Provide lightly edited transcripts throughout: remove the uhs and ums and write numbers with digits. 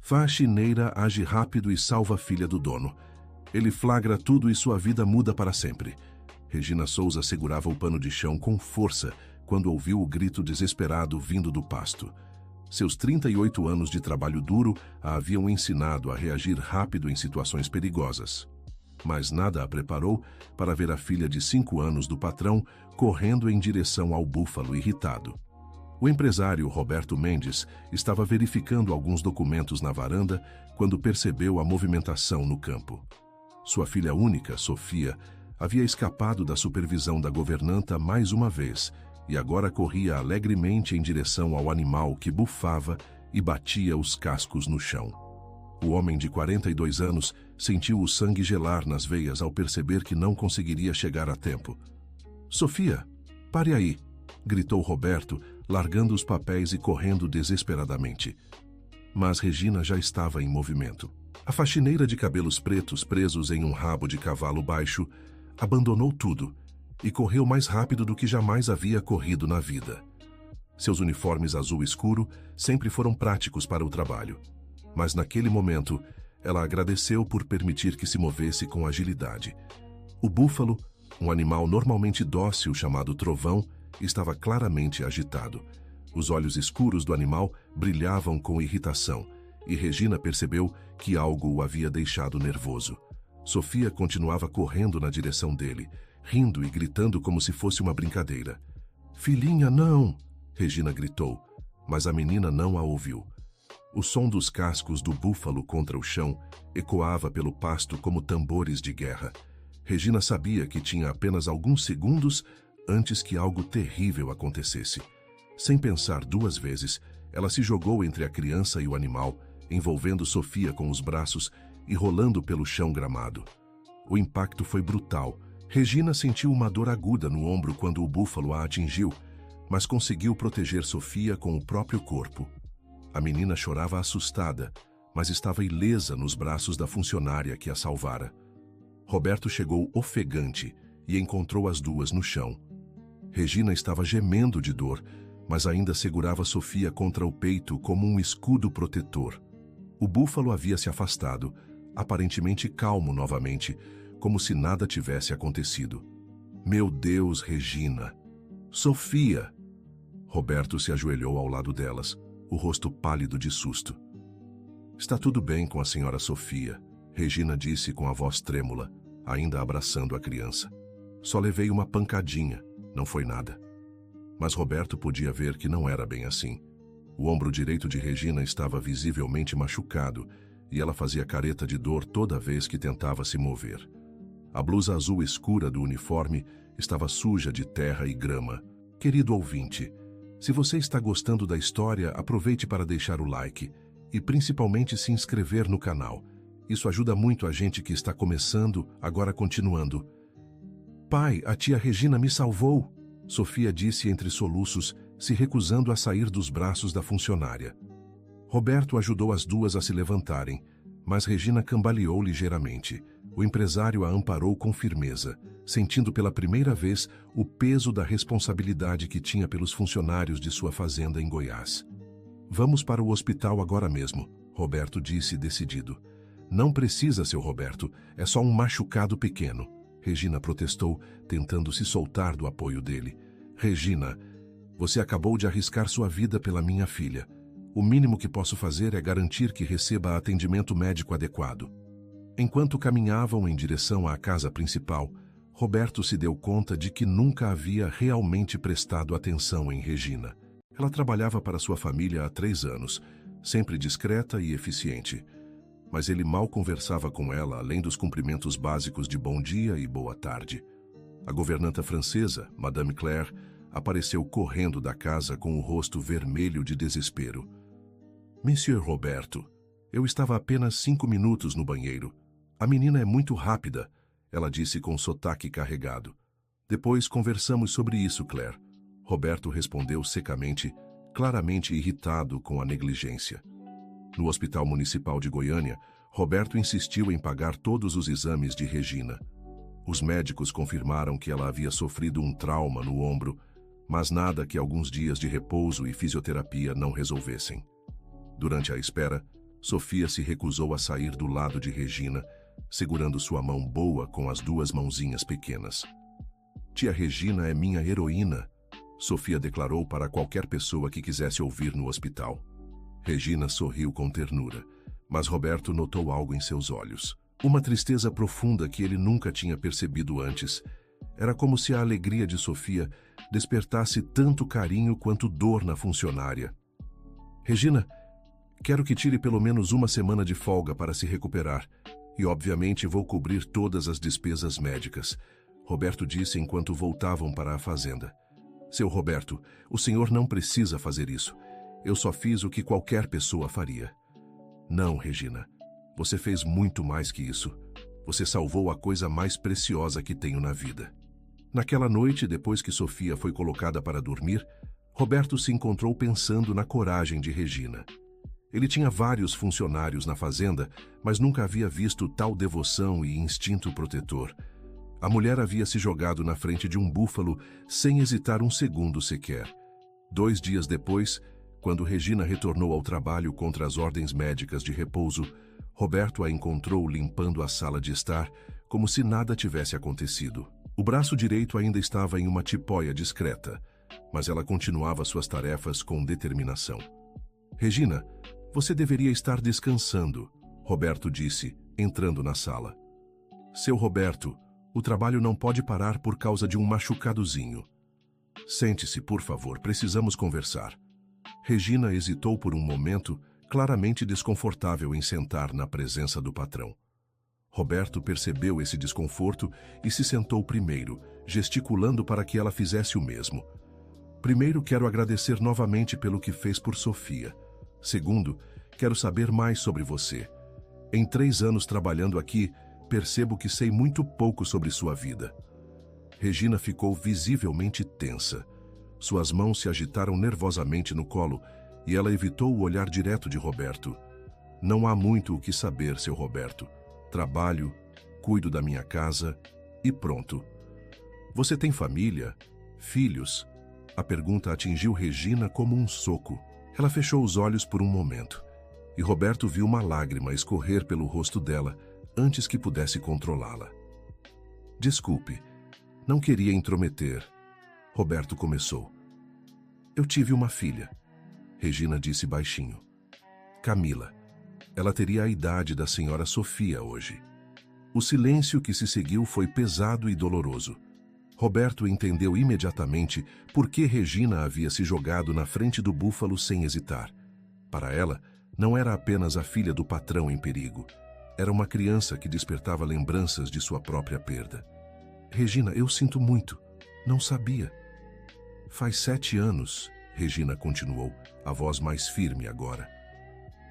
Faxineira age rápido e salva a filha do dono. Ele flagra tudo e sua vida muda para sempre. Regina Souza segurava o pano de chão com força quando ouviu o grito desesperado vindo do pasto. Seus 38 anos de trabalho duro a haviam ensinado a reagir rápido em situações perigosas. Mas nada a preparou para ver a filha de 5 anos do patrão correndo em direção ao búfalo irritado. O empresário Roberto Mendes estava verificando alguns documentos na varanda quando percebeu a movimentação no campo. Sua filha única, Sofia, havia escapado da supervisão da governanta mais uma vez e agora corria alegremente em direção ao animal que bufava e batia os cascos no chão. O homem de 42 anos sentiu o sangue gelar nas veias ao perceber que não conseguiria chegar a tempo. "Sofia, pare aí!" gritou Roberto, largando os papéis e correndo desesperadamente. Mas Regina já estava em movimento. A faxineira de cabelos pretos presos em um rabo de cavalo baixo abandonou tudo e correu mais rápido do que jamais havia corrido na vida. Seus uniformes azul escuro sempre foram práticos para o trabalho, mas naquele momento ela agradeceu por permitir que se movesse com agilidade. O búfalo, um animal normalmente dócil chamado Trovão, estava claramente agitado. Os olhos escuros do animal brilhavam com irritação e Regina percebeu que algo o havia deixado nervoso. Sofia continuava correndo na direção dele, rindo e gritando como se fosse uma brincadeira. "Filhinha, não!" Regina gritou, mas a menina não a ouviu. O som dos cascos do búfalo contra o chão ecoava pelo pasto como tambores de guerra. Regina sabia que tinha apenas alguns segundos antes que algo terrível acontecesse. Sem pensar duas vezes, ela se jogou entre a criança e o animal, envolvendo Sofia com os braços e rolando pelo chão gramado. O impacto foi brutal. Regina sentiu uma dor aguda no ombro quando o búfalo a atingiu, mas conseguiu proteger Sofia com o próprio corpo. A menina chorava assustada, mas estava ilesa nos braços da funcionária que a salvara. Roberto chegou ofegante e encontrou as duas no chão. Regina estava gemendo de dor, mas ainda segurava Sofia contra o peito como um escudo protetor. O búfalo havia se afastado, aparentemente calmo novamente, como se nada tivesse acontecido. "Meu Deus, Regina! Sofia!" Roberto se ajoelhou ao lado delas, o rosto pálido de susto. "Está tudo bem com a senhora Sofia", Regina disse com a voz trêmula, ainda abraçando a criança. "Só levei uma pancadinha, não foi nada." Mas Roberto podia ver que não era bem assim. O ombro direito de Regina estava visivelmente machucado e ela fazia careta de dor toda vez que tentava se mover. A blusa azul escura do uniforme estava suja de terra e grama. Querido ouvinte, se você está gostando da história, aproveite para deixar o like e principalmente se inscrever no canal. Isso ajuda muito a gente que está começando, agora continuando. "Pai, a tia Regina me salvou", Sofia disse entre soluços, se recusando a sair dos braços da funcionária. Roberto ajudou as duas a se levantarem, mas Regina cambaleou ligeiramente. O empresário a amparou com firmeza, sentindo pela primeira vez o peso da responsabilidade que tinha pelos funcionários de sua fazenda em Goiás. "Vamos para o hospital agora mesmo", Roberto disse decidido. "Não precisa, seu Roberto, é só um machucado pequeno", Regina protestou, tentando se soltar do apoio dele. "Regina, você acabou de arriscar sua vida pela minha filha. O mínimo que posso fazer é garantir que receba atendimento médico adequado." Enquanto caminhavam em direção à casa principal, Roberto se deu conta de que nunca havia realmente prestado atenção em Regina. Ela trabalhava para sua família há 3 anos, sempre discreta e eficiente. Mas ele mal conversava com ela, além dos cumprimentos básicos de bom dia e boa tarde. A governanta francesa, Madame Claire, apareceu correndo da casa com o rosto vermelho de desespero. "Monsieur Roberto, eu estava apenas 5 minutos no banheiro. A menina é muito rápida", ela disse com sotaque carregado. "Depois conversamos sobre isso, Claire", Roberto respondeu secamente, claramente irritado com a negligência. No Hospital Municipal de Goiânia, Roberto insistiu em pagar todos os exames de Regina. Os médicos confirmaram que ela havia sofrido um trauma no ombro, mas nada que alguns dias de repouso e fisioterapia não resolvessem. Durante a espera, Sofia se recusou a sair do lado de Regina, segurando sua mão boa com as duas mãozinhas pequenas. Tia Regina é minha heroína, Sofia declarou para qualquer pessoa que quisesse ouvir no hospital. Regina sorriu com ternura, mas Roberto notou algo em seus olhos. Uma tristeza profunda que ele nunca tinha percebido antes. Era como se a alegria de Sofia despertasse tanto carinho quanto dor na funcionária. Regina, quero que tire pelo menos uma semana de folga para se recuperar. E obviamente vou cobrir todas as despesas médicas, Roberto disse enquanto voltavam para a fazenda. Seu Roberto, o senhor não precisa fazer isso. Eu só fiz o que qualquer pessoa faria. Não, Regina. Você fez muito mais que isso. Você salvou a coisa mais preciosa que tenho na vida. Naquela noite, depois que Sofia foi colocada para dormir, Roberto se encontrou pensando na coragem de Regina. Ele tinha vários funcionários na fazenda, mas nunca havia visto tal devoção e instinto protetor. A mulher havia se jogado na frente de um búfalo sem hesitar um segundo sequer. 2 dias depois, quando Regina retornou ao trabalho contra as ordens médicas de repouso, Roberto a encontrou limpando a sala de estar, como se nada tivesse acontecido. O braço direito ainda estava em uma tipóia discreta, mas ela continuava suas tarefas com determinação. Regina, você deveria estar descansando, Roberto disse, entrando na sala. Seu Roberto, o trabalho não pode parar por causa de um machucadozinho. Sente-se, por favor, precisamos conversar. Regina hesitou por um momento, claramente desconfortável em sentar na presença do patrão. Roberto percebeu esse desconforto e se sentou primeiro, gesticulando para que ela fizesse o mesmo. Primeiro, quero agradecer novamente pelo que fez por Sofia. Segundo, quero saber mais sobre você. Em 3 anos trabalhando aqui, percebo que sei muito pouco sobre sua vida. Regina ficou visivelmente tensa. Suas mãos se agitaram nervosamente no colo e ela evitou o olhar direto de Roberto. Não há muito o que saber, seu Roberto. Trabalho, cuido da minha casa e pronto. Você tem família? Filhos? A pergunta atingiu Regina como um soco. Ela fechou os olhos por um momento e Roberto viu uma lágrima escorrer pelo rosto dela antes que pudesse controlá-la. Desculpe, não queria intrometer. Roberto começou. Eu tive uma filha, Regina disse baixinho. Camila. Ela teria a idade da senhora Sofia hoje. O silêncio que se seguiu foi pesado e doloroso. Roberto entendeu imediatamente por que Regina havia se jogado na frente do búfalo sem hesitar. Para ela, não era apenas a filha do patrão em perigo. Era uma criança que despertava lembranças de sua própria perda. Regina, eu sinto muito. Não sabia. Faz 7 anos, Regina continuou, a voz mais firme agora.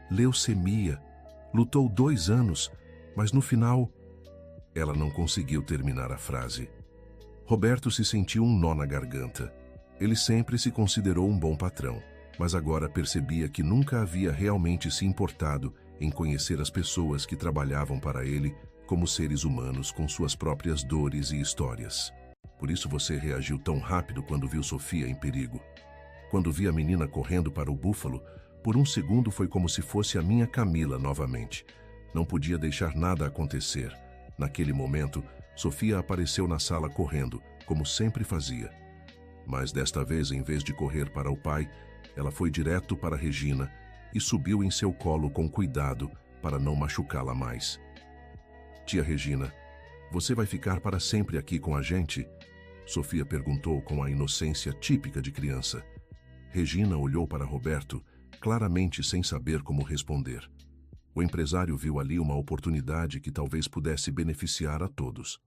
Leucemia. Lutou 2 anos, mas no final... Ela não conseguiu terminar a frase. Roberto se sentiu um nó na garganta. Ele sempre se considerou um bom patrão, mas agora percebia que nunca havia realmente se importado em conhecer as pessoas que trabalhavam para ele como seres humanos com suas próprias dores e histórias. Por isso você reagiu tão rápido quando viu Sofia em perigo. Quando vi a menina correndo para o búfalo, por um segundo foi como se fosse a minha Camila novamente. Não podia deixar nada acontecer. Naquele momento, Sofia apareceu na sala correndo, como sempre fazia. Mas desta vez, em vez de correr para o pai, ela foi direto para Regina e subiu em seu colo com cuidado para não machucá-la mais. Tia Regina, você vai ficar para sempre aqui com a gente? Sofia perguntou com a inocência típica de criança. Regina olhou para Roberto, claramente sem saber como responder. O empresário viu ali uma oportunidade que talvez pudesse beneficiar a todos.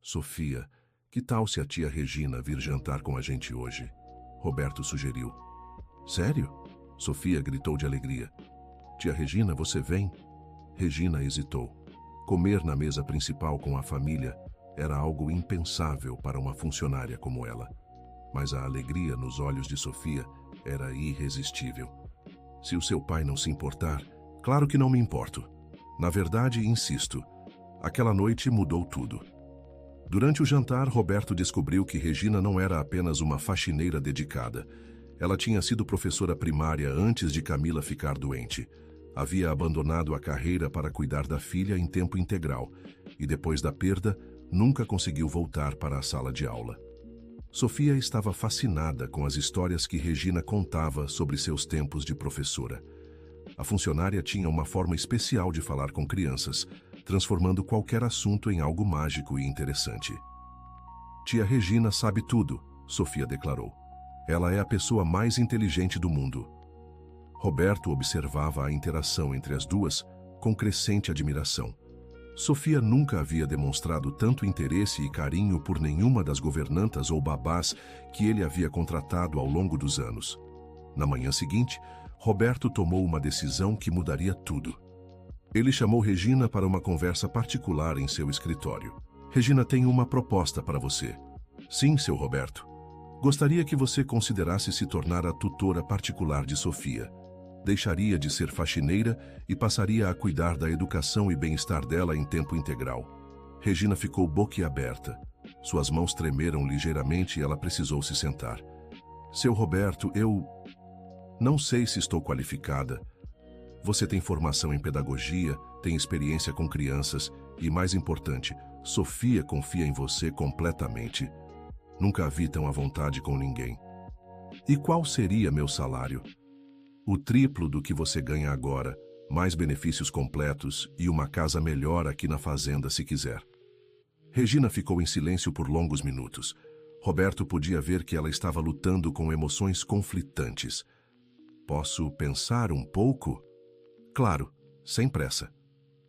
Sofia, que tal se a tia Regina vir jantar com a gente hoje? Roberto sugeriu. Sério? Sofia gritou de alegria. Tia Regina, você vem? Regina hesitou. Comer na mesa principal com a família era algo impensável para uma funcionária como ela. Mas a alegria nos olhos de Sofia era irresistível. Se o seu pai não se importar, claro que não me importo. Na verdade, insisto, aquela noite mudou tudo. Durante o jantar, Roberto descobriu que Regina não era apenas uma faxineira dedicada. Ela tinha sido professora primária antes de Camila ficar doente. Havia abandonado a carreira para cuidar da filha em tempo integral e, depois da perda, nunca conseguiu voltar para a sala de aula. Sofia estava fascinada com as histórias que Regina contava sobre seus tempos de professora. A funcionária tinha uma forma especial de falar com crianças, transformando qualquer assunto em algo mágico e interessante. Tia Regina sabe tudo, Sofia declarou. Ela é a pessoa mais inteligente do mundo. Roberto observava a interação entre as duas com crescente admiração. Sofia nunca havia demonstrado tanto interesse e carinho por nenhuma das governantas ou babás que ele havia contratado ao longo dos anos. Na manhã seguinte, Roberto tomou uma decisão que mudaria tudo. Ele chamou Regina para uma conversa particular em seu escritório. Regina tem uma proposta para você. Sim, seu Roberto. Gostaria que você considerasse se tornar a tutora particular de Sofia. Deixaria de ser faxineira e passaria a cuidar da educação e bem-estar dela em tempo integral. Regina ficou boquiaberta. Suas mãos tremeram ligeiramente e ela precisou se sentar. Seu Roberto, eu não sei se estou qualificada. Você tem formação em pedagogia, tem experiência com crianças e, mais importante, Sofia confia em você completamente. Nunca a vi tão à vontade com ninguém. E qual seria meu salário? O triplo do que você ganha agora, mais benefícios completos e uma casa melhor aqui na fazenda se quiser. Regina ficou em silêncio por longos minutos. Roberto podia ver que ela estava lutando com emoções conflitantes. Posso pensar um pouco? Claro, sem pressa.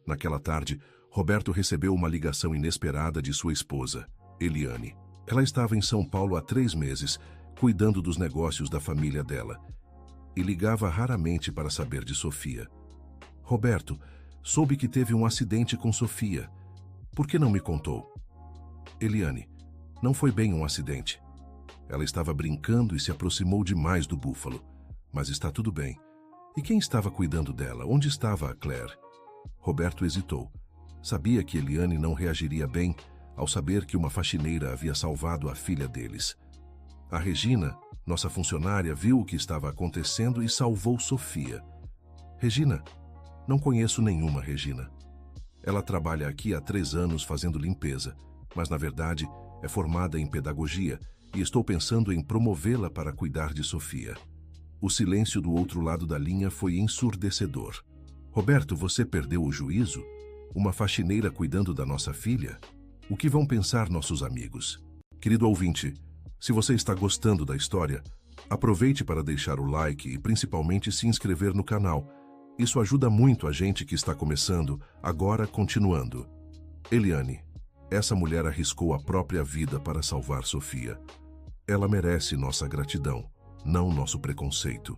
Naquela tarde, Roberto recebeu uma ligação inesperada de sua esposa, Eliane. Ela estava em São Paulo há 3 meses, cuidando dos negócios da família dela, e ligava raramente para saber de Sofia. Roberto, soube que teve um acidente com Sofia. Por que não me contou? Eliane, não foi bem um acidente. Ela estava brincando e se aproximou demais do búfalo. Mas está tudo bem. E quem estava cuidando dela? Onde estava a Claire? Roberto hesitou. Sabia que Eliane não reagiria bem ao saber que uma faxineira havia salvado a filha deles. A Regina, nossa funcionária, viu o que estava acontecendo e salvou Sofia. Regina? Não conheço nenhuma Regina. Ela trabalha aqui há 3 anos fazendo limpeza, mas na verdade é formada em pedagogia e estou pensando em promovê-la para cuidar de Sofia. O silêncio do outro lado da linha foi ensurdecedor. Roberto, você perdeu o juízo? Uma faxineira cuidando da nossa filha? O que vão pensar nossos amigos? Querido ouvinte, se você está gostando da história, aproveite para deixar o like e principalmente se inscrever no canal. Isso ajuda muito a gente que está começando, agora continuando. Eliane, essa mulher arriscou a própria vida para salvar Sofia. Ela merece nossa gratidão, não nosso preconceito.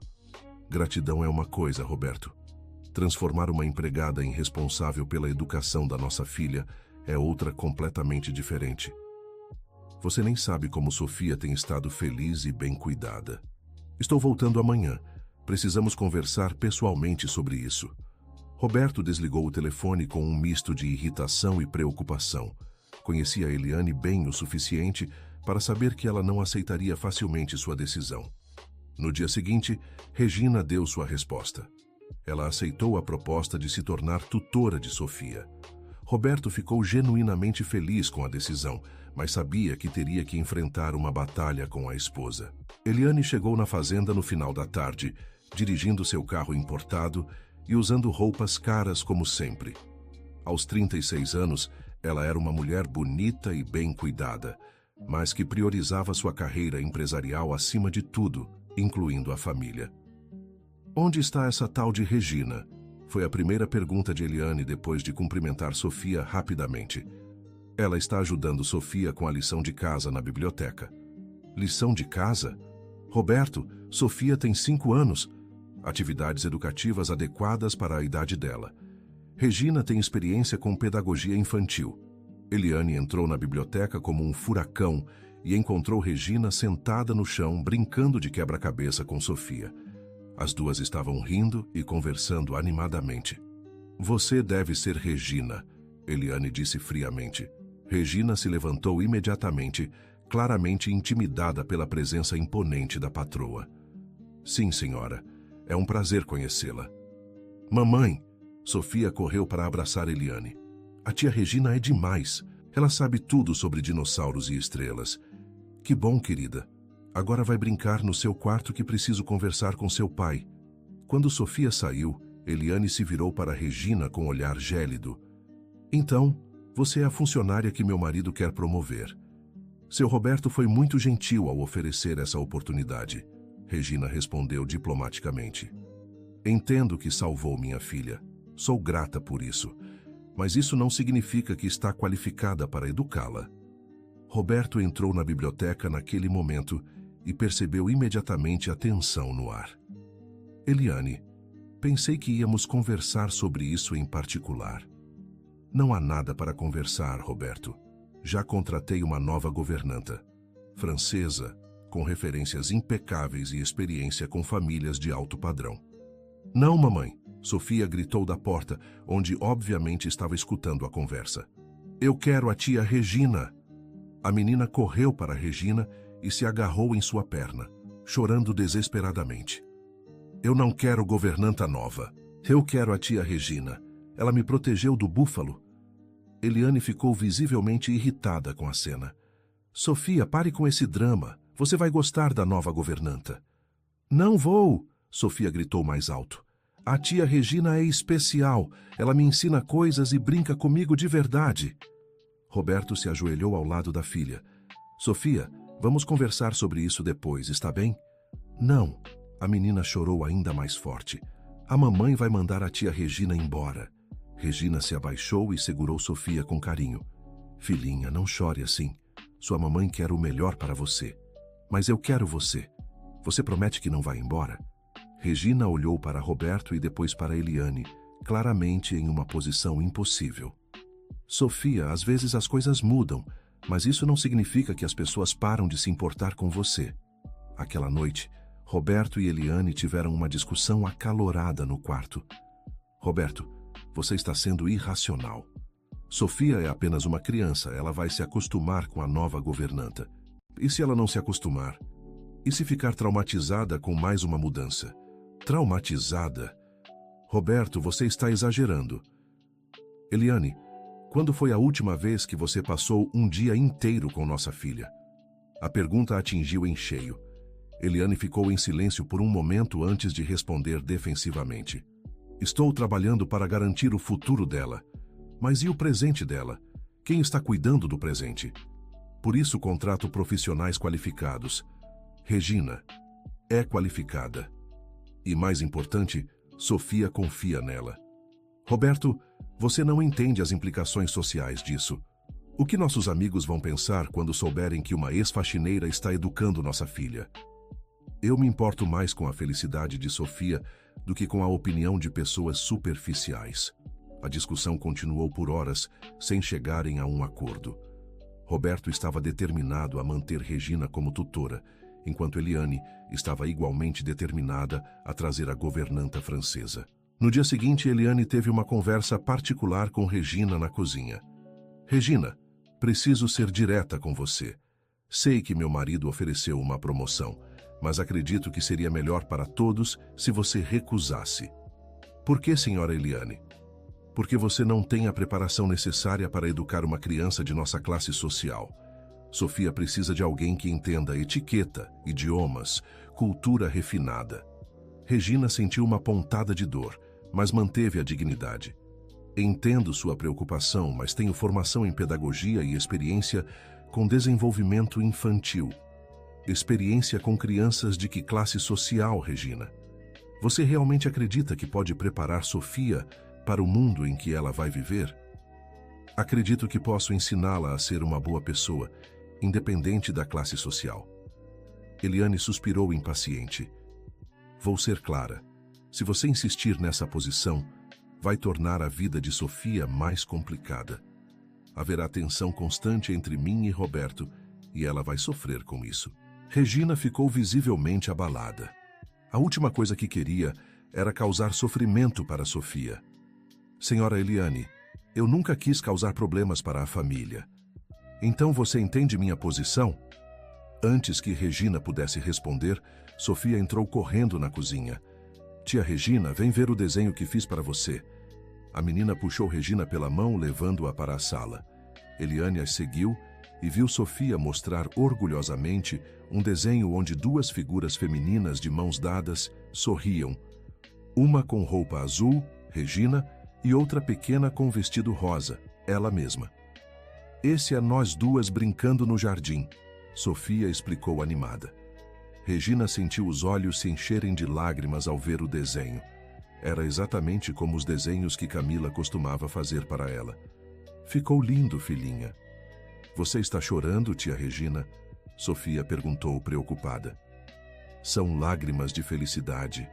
Gratidão é uma coisa, Roberto. Transformar uma empregada em responsável pela educação da nossa filha é outra completamente diferente. Você nem sabe como Sofia tem estado feliz e bem cuidada. Estou voltando amanhã. Precisamos conversar pessoalmente sobre isso. Roberto desligou o telefone com um misto de irritação e preocupação. Conhecia Eliane bem o suficiente para saber que ela não aceitaria facilmente sua decisão. No dia seguinte, Regina deu sua resposta. Ela aceitou a proposta de se tornar tutora de Sofia. Roberto ficou genuinamente feliz com a decisão, mas sabia que teria que enfrentar uma batalha com a esposa. Eliane chegou na fazenda no final da tarde, dirigindo seu carro importado e usando roupas caras como sempre. Aos 36 anos, ela era uma mulher bonita e bem cuidada, mas que priorizava sua carreira empresarial acima de tudo, incluindo a família. Onde está essa tal de Regina? Foi a primeira pergunta de Eliane depois de cumprimentar Sofia rapidamente. Ela está ajudando Sofia com a lição de casa na biblioteca. Lição de casa? Roberto, Sofia tem 5 anos. Atividades educativas adequadas para a idade dela. Regina tem experiência com pedagogia infantil. Eliane entrou na biblioteca como um furacão e encontrou Regina sentada no chão brincando de quebra-cabeça com Sofia. As duas estavam rindo e conversando animadamente. Você deve ser Regina, Eliane disse friamente. Regina se levantou imediatamente, claramente intimidada pela presença imponente da patroa. Sim, senhora. É um prazer conhecê-la. Mamãe! Sofia correu para abraçar Eliane. A tia Regina é demais. Ela sabe tudo sobre dinossauros e estrelas. Que bom, querida. Agora vai brincar no seu quarto que preciso conversar com seu pai. Quando Sofia saiu, Eliane se virou para Regina com um olhar gélido. Então, você é a funcionária que meu marido quer promover. Seu Roberto foi muito gentil ao oferecer essa oportunidade. Regina respondeu diplomaticamente. Entendo que salvou minha filha. Sou grata por isso. Mas isso não significa que está qualificada para educá-la. Roberto entrou na biblioteca naquele momento e percebeu imediatamente a tensão no ar. Eliane, pensei que íamos conversar sobre isso em particular. Não há nada para conversar, Roberto. Já contratei uma nova governanta, francesa, com referências impecáveis e experiência com famílias de alto padrão. Não, mamãe, Sofia gritou da porta, onde obviamente estava escutando a conversa. Eu quero a tia Regina. A menina correu para Regina e se agarrou em sua perna, chorando desesperadamente. Eu não quero governanta nova. Eu quero a tia Regina. Ela me protegeu do búfalo. Eliane ficou visivelmente irritada com a cena. Sofia, pare com esse drama. Você vai gostar da nova governanta. Não vou, Sofia gritou mais alto. A tia Regina é especial. Ela me ensina coisas e brinca comigo de verdade. Roberto se ajoelhou ao lado da filha. Sofia, vamos conversar sobre isso depois, está bem? Não. A menina chorou ainda mais forte. A mamãe vai mandar a tia Regina embora. Regina se abaixou e segurou Sofia com carinho. Filhinha, não chore assim. Sua mamãe quer o melhor para você. Mas eu quero você. Você promete que não vai embora? Regina olhou para Roberto e depois para Eliane, claramente em uma posição impossível. Sofia, às vezes as coisas mudam, mas isso não significa que as pessoas param de se importar com você. Aquela noite, Roberto e Eliane tiveram uma discussão acalorada no quarto. Roberto, você está sendo irracional. Sofia é apenas uma criança, ela vai se acostumar com a nova governanta. E se ela não se acostumar? E se ficar traumatizada com mais uma mudança? Traumatizada? Roberto, você está exagerando. Eliane, quando foi a última vez que você passou um dia inteiro com nossa filha? A pergunta a atingiu em cheio. Eliane ficou em silêncio por um momento antes de responder defensivamente. Estou trabalhando para garantir o futuro dela. Mas e o presente dela? Quem está cuidando do presente? Por isso contrato profissionais qualificados. Regina é qualificada. E mais importante, Sofia confia nela. Roberto, você não entende as implicações sociais disso. O que nossos amigos vão pensar quando souberem que uma ex-faxineira está educando nossa filha? Eu me importo mais com a felicidade de Sofia do que com a opinião de pessoas superficiais. A discussão continuou por horas, sem chegarem a um acordo. Roberto estava determinado a manter Regina como tutora, enquanto Eliane estava igualmente determinada a trazer a governanta francesa. No dia seguinte, Eliane teve uma conversa particular com Regina na cozinha. Regina, preciso ser direta com você. Sei que meu marido ofereceu uma promoção, mas acredito que seria melhor para todos se você recusasse. Por que, senhora Eliane? Porque você não tem a preparação necessária para educar uma criança de nossa classe social. Sofia precisa de alguém que entenda etiqueta, idiomas, cultura refinada. Regina sentiu uma pontada de dor, mas manteve a dignidade. Entendo sua preocupação, mas tenho formação em pedagogia e experiência com desenvolvimento infantil. Experiência com crianças de que classe social, Regina? Você realmente acredita que pode preparar Sofia para o mundo em que ela vai viver? Acredito que posso ensiná-la a ser uma boa pessoa, independente da classe social. Eliane suspirou impaciente. Vou ser clara. Se você insistir nessa posição, vai tornar a vida de Sofia mais complicada. Haverá tensão constante entre mim e Roberto, e ela vai sofrer com isso. Regina ficou visivelmente abalada. A última coisa que queria era causar sofrimento para Sofia. Senhora Eliane, eu nunca quis causar problemas para a família. Então você entende minha posição? Antes que Regina pudesse responder, Sofia entrou correndo na cozinha. Tia Regina, vem ver o desenho que fiz para você. A menina puxou Regina pela mão, levando-a para a sala. Eliane as seguiu e viu Sofia mostrar orgulhosamente um desenho onde duas figuras femininas de mãos dadas sorriam. Uma com roupa azul, Regina, e outra pequena com vestido rosa, ela mesma. Esse é nós duas brincando no jardim, Sofia explicou animada. Regina sentiu os olhos se encherem de lágrimas ao ver o desenho. Era exatamente como os desenhos que Camila costumava fazer para ela. Ficou lindo, filhinha. Você está chorando, tia Regina? Sofia perguntou preocupada. São lágrimas de felicidade.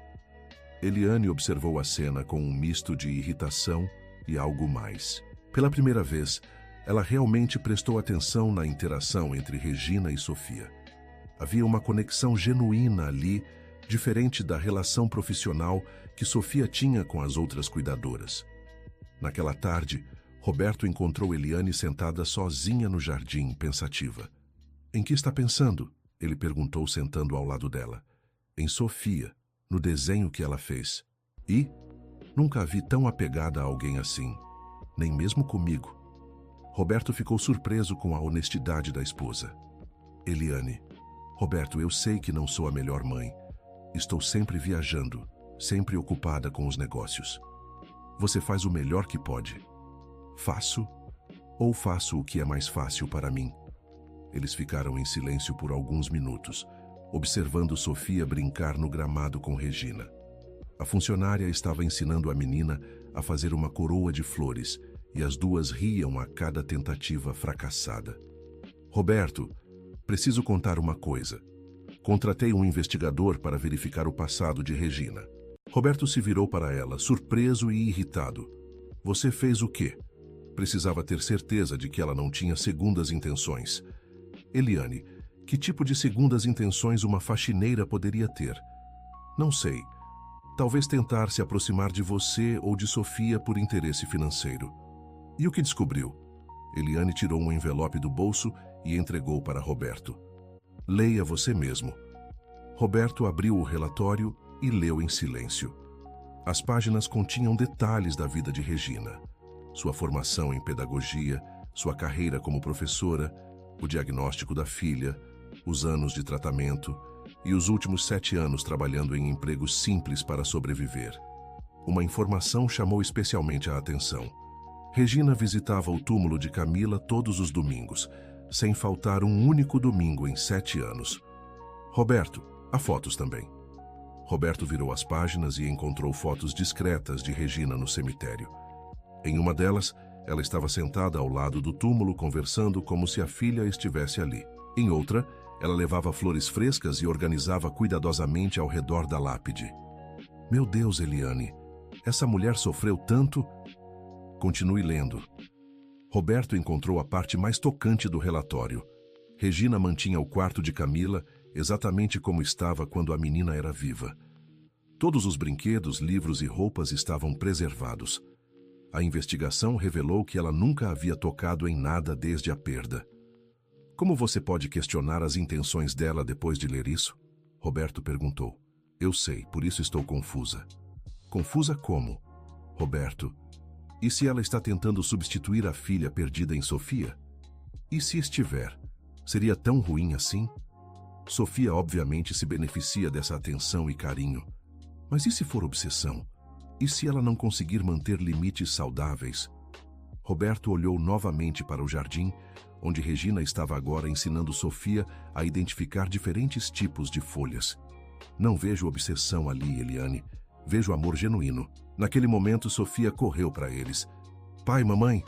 Eliane observou a cena com um misto de irritação e algo mais. Pela primeira vez, ela realmente prestou atenção na interação entre Regina e Sofia. Havia uma conexão genuína ali, diferente da relação profissional que Sofia tinha com as outras cuidadoras. Naquela tarde, Roberto encontrou Eliane sentada sozinha no jardim, pensativa. Em que está pensando? Ele perguntou, sentando ao lado dela. Em Sofia, no desenho que ela fez. E? Nunca a vi tão apegada a alguém assim, nem mesmo comigo. Roberto ficou surpreso com a honestidade da esposa. Eliane, Roberto, eu sei que não sou a melhor mãe. Estou sempre viajando, sempre ocupada com os negócios. Você faz o melhor que pode. Faço ou faço o que é mais fácil para mim? Eles ficaram em silêncio por alguns minutos, observando Sofia brincar no gramado com Regina. A funcionária estava ensinando a menina a fazer uma coroa de flores e as duas riam a cada tentativa fracassada. Roberto, preciso contar uma coisa. Contratei um investigador para verificar o passado de Regina. Roberto se virou para ela, surpreso e irritado. Você fez o quê? Precisava ter certeza de que ela não tinha segundas intenções. Eliane, que tipo de segundas intenções uma faxineira poderia ter? Não sei. Talvez tentar se aproximar de você ou de Sofia por interesse financeiro. E o que descobriu? Eliane tirou um envelope do bolso e entregou para Roberto. Leia você mesmo. Roberto abriu o relatório e leu em silêncio. As páginas continham detalhes da vida de Regina. Sua formação em pedagogia, sua carreira como professora, o diagnóstico da filha, os anos de tratamento e os últimos 7 anos trabalhando em empregos simples para sobreviver. Uma informação chamou especialmente a atenção. Regina visitava o túmulo de Camila todos os domingos, sem faltar um único domingo em 7 anos. Roberto, há fotos também. Roberto virou as páginas e encontrou fotos discretas de Regina no cemitério. Em uma delas, ela estava sentada ao lado do túmulo conversando como se a filha estivesse ali. Em outra, ela levava flores frescas e organizava cuidadosamente ao redor da lápide. Meu Deus, Eliane, essa mulher sofreu tanto? Continue lendo. Roberto encontrou a parte mais tocante do relatório. Regina mantinha o quarto de Camila exatamente como estava quando a menina era viva. Todos os brinquedos, livros e roupas estavam preservados. A investigação revelou que ela nunca havia tocado em nada desde a perda. Como você pode questionar as intenções dela depois de ler isso? Roberto perguntou. Eu sei, por isso estou confusa. Confusa como? Roberto, e se ela está tentando substituir a filha perdida em Sofia? E se estiver, seria tão ruim assim? Sofia obviamente se beneficia dessa atenção e carinho. Mas e se for obsessão? E se ela não conseguir manter limites saudáveis? Roberto olhou novamente para o jardim, onde Regina estava agora ensinando Sofia a identificar diferentes tipos de folhas. Não vejo obsessão ali, Eliane. Vejo amor genuíno. Naquele momento, Sofia correu para eles. Pai, mamãe,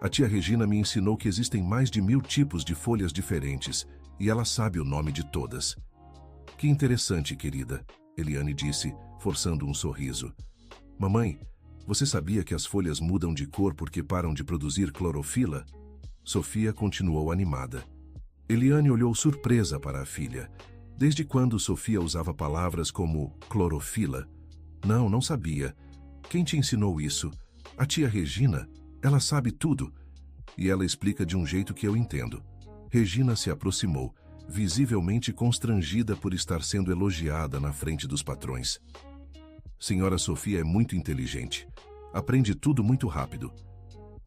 a tia Regina me ensinou que existem mais de 1000 tipos de folhas diferentes, e ela sabe o nome de todas. Que interessante, querida, Eliane disse, forçando um sorriso. Mamãe, você sabia que as folhas mudam de cor porque param de produzir clorofila? Sofia continuou animada. Eliane olhou surpresa para a filha. Desde quando Sofia usava palavras como clorofila? Não sabia. Quem te ensinou isso? A tia Regina? Ela sabe tudo. E ela explica de um jeito que eu entendo. Regina se aproximou, visivelmente constrangida por estar sendo elogiada na frente dos patrões. Senhora Sofia é muito inteligente. Aprende tudo muito rápido.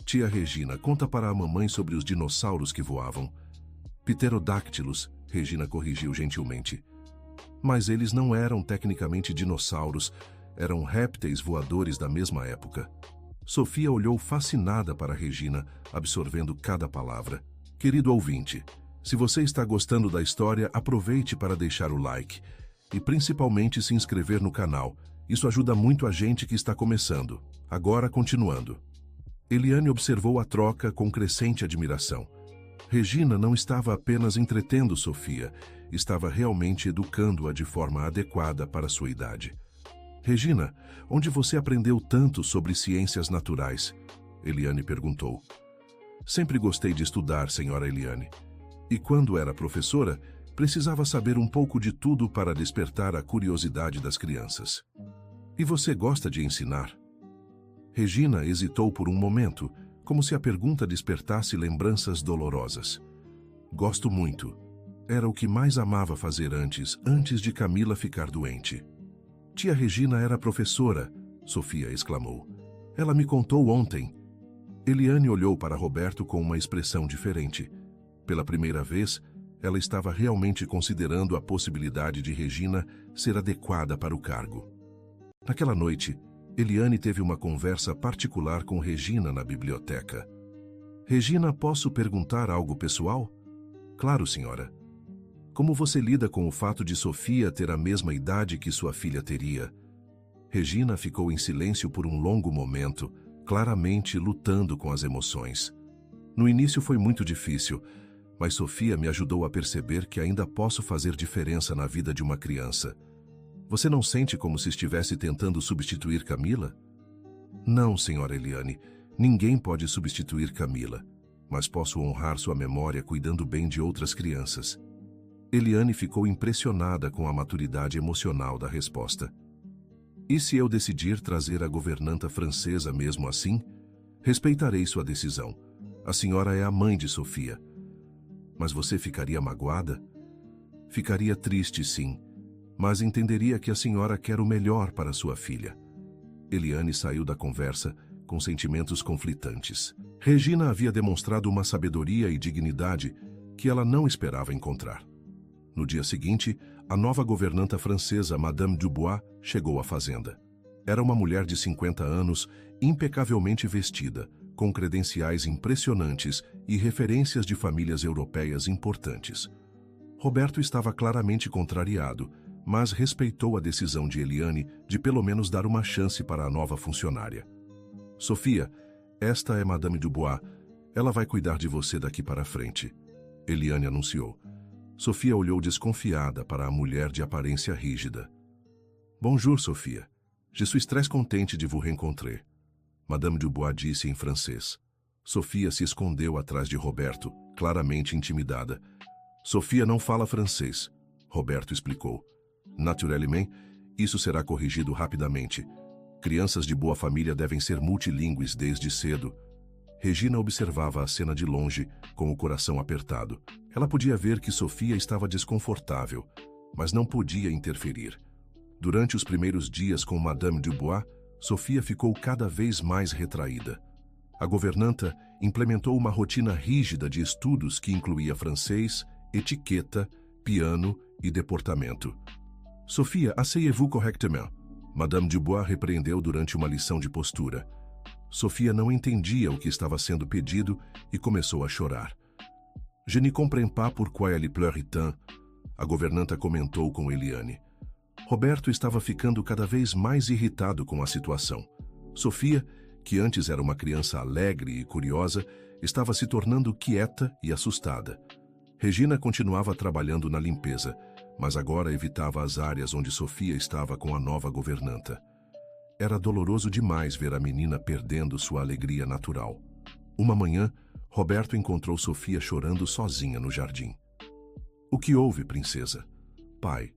Tia Regina, conta para a mamãe sobre os dinossauros que voavam. Pterodáctilos, Regina corrigiu gentilmente. Mas eles não eram tecnicamente dinossauros, eram répteis voadores da mesma época. Sofia olhou fascinada para Regina, absorvendo cada palavra. Querido ouvinte, se você está gostando da história, aproveite para deixar o like e principalmente se inscrever no canal. Isso ajuda muito a gente que está começando. Agora, continuando. Eliane observou a troca com crescente admiração. Regina não estava apenas entretendo Sofia, estava realmente educando-a de forma adequada para sua idade. Regina, onde você aprendeu tanto sobre ciências naturais? Eliane perguntou. Sempre gostei de estudar, senhora Eliane. E quando era professora, precisava saber um pouco de tudo para despertar a curiosidade das crianças. E você gosta de ensinar? Regina hesitou por um momento, como se a pergunta despertasse lembranças dolorosas. Gosto muito. Era o que mais amava fazer antes de Camila ficar doente. Tia Regina era professora, Sofia exclamou. Ela me contou ontem. Eliane olhou para Roberto com uma expressão diferente. Pela primeira vez, ela estava realmente considerando a possibilidade de Regina ser adequada para o cargo. Naquela noite, Eliane teve uma conversa particular com Regina na biblioteca. Regina, posso perguntar algo pessoal? Claro, senhora. Como você lida com o fato de Sofia ter a mesma idade que sua filha teria? Regina ficou em silêncio por um longo momento, claramente lutando com as emoções. No início foi muito difícil, mas Sofia me ajudou a perceber que ainda posso fazer diferença na vida de uma criança. Você não sente como se estivesse tentando substituir Camila? Não, senhora Eliane. Ninguém pode substituir Camila, mas posso honrar sua memória cuidando bem de outras crianças. Eliane ficou impressionada com a maturidade emocional da resposta. E se eu decidir trazer a governanta francesa mesmo assim? Respeitarei sua decisão. A senhora é a mãe de Sofia. Mas você ficaria magoada? Ficaria triste, sim, mas entenderia que a senhora quer o melhor para sua filha. Eliane saiu da conversa com sentimentos conflitantes. Regina havia demonstrado uma sabedoria e dignidade que ela não esperava encontrar. No dia seguinte, a nova governanta francesa, Madame Dubois, chegou à fazenda. Era uma mulher de 50 anos, impecavelmente vestida, com credenciais impressionantes e referências de famílias europeias importantes. Roberto estava claramente contrariado, mas respeitou a decisão de Eliane de pelo menos dar uma chance para a nova funcionária. Sofia, esta é Madame Dubois. Ela vai cuidar de você daqui para frente, Eliane anunciou. Sofia olhou desconfiada para a mulher de aparência rígida. Bonjour, Sofia. Je suis très contente de vous rencontrer, Madame Dubois disse em francês. Sofia se escondeu atrás de Roberto, claramente intimidada. Sofia não fala francês, Roberto explicou. Naturellement, isso será corrigido rapidamente. Crianças de boa família devem ser multilingües desde cedo. Regina observava a cena de longe, com o coração apertado. Ela podia ver que Sofia estava desconfortável, mas não podia interferir. Durante os primeiros dias com Madame Dubois, Sofia ficou cada vez mais retraída. A governanta implementou uma rotina rígida de estudos que incluía francês, etiqueta, piano e deportamento. Sofia, asseyez-vous correctement, Madame Dubois repreendeu durante uma lição de postura. Sofia não entendia o que estava sendo pedido e começou a chorar. Je ne comprends pas pourquoi elle pleure tant, a governanta comentou com Eliane. Roberto estava ficando cada vez mais irritado com a situação. Sofia, que antes era uma criança alegre e curiosa, estava se tornando quieta e assustada. Regina continuava trabalhando na limpeza, mas agora evitava as áreas onde Sofia estava com a nova governanta. Era doloroso demais ver a menina perdendo sua alegria natural. Uma manhã, Roberto encontrou Sofia chorando sozinha no jardim. O que houve, princesa? Pai,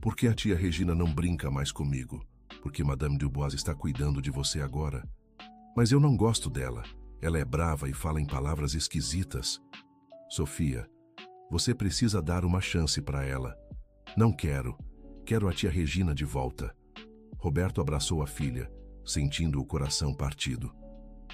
por que a tia Regina não brinca mais comigo? Porque Madame Dubois está cuidando de você agora. Mas eu não gosto dela. Ela é brava e fala em palavras esquisitas. Sofia, você precisa dar uma chance para ela. Não quero. Quero a tia Regina de volta. Roberto abraçou a filha, sentindo o coração partido.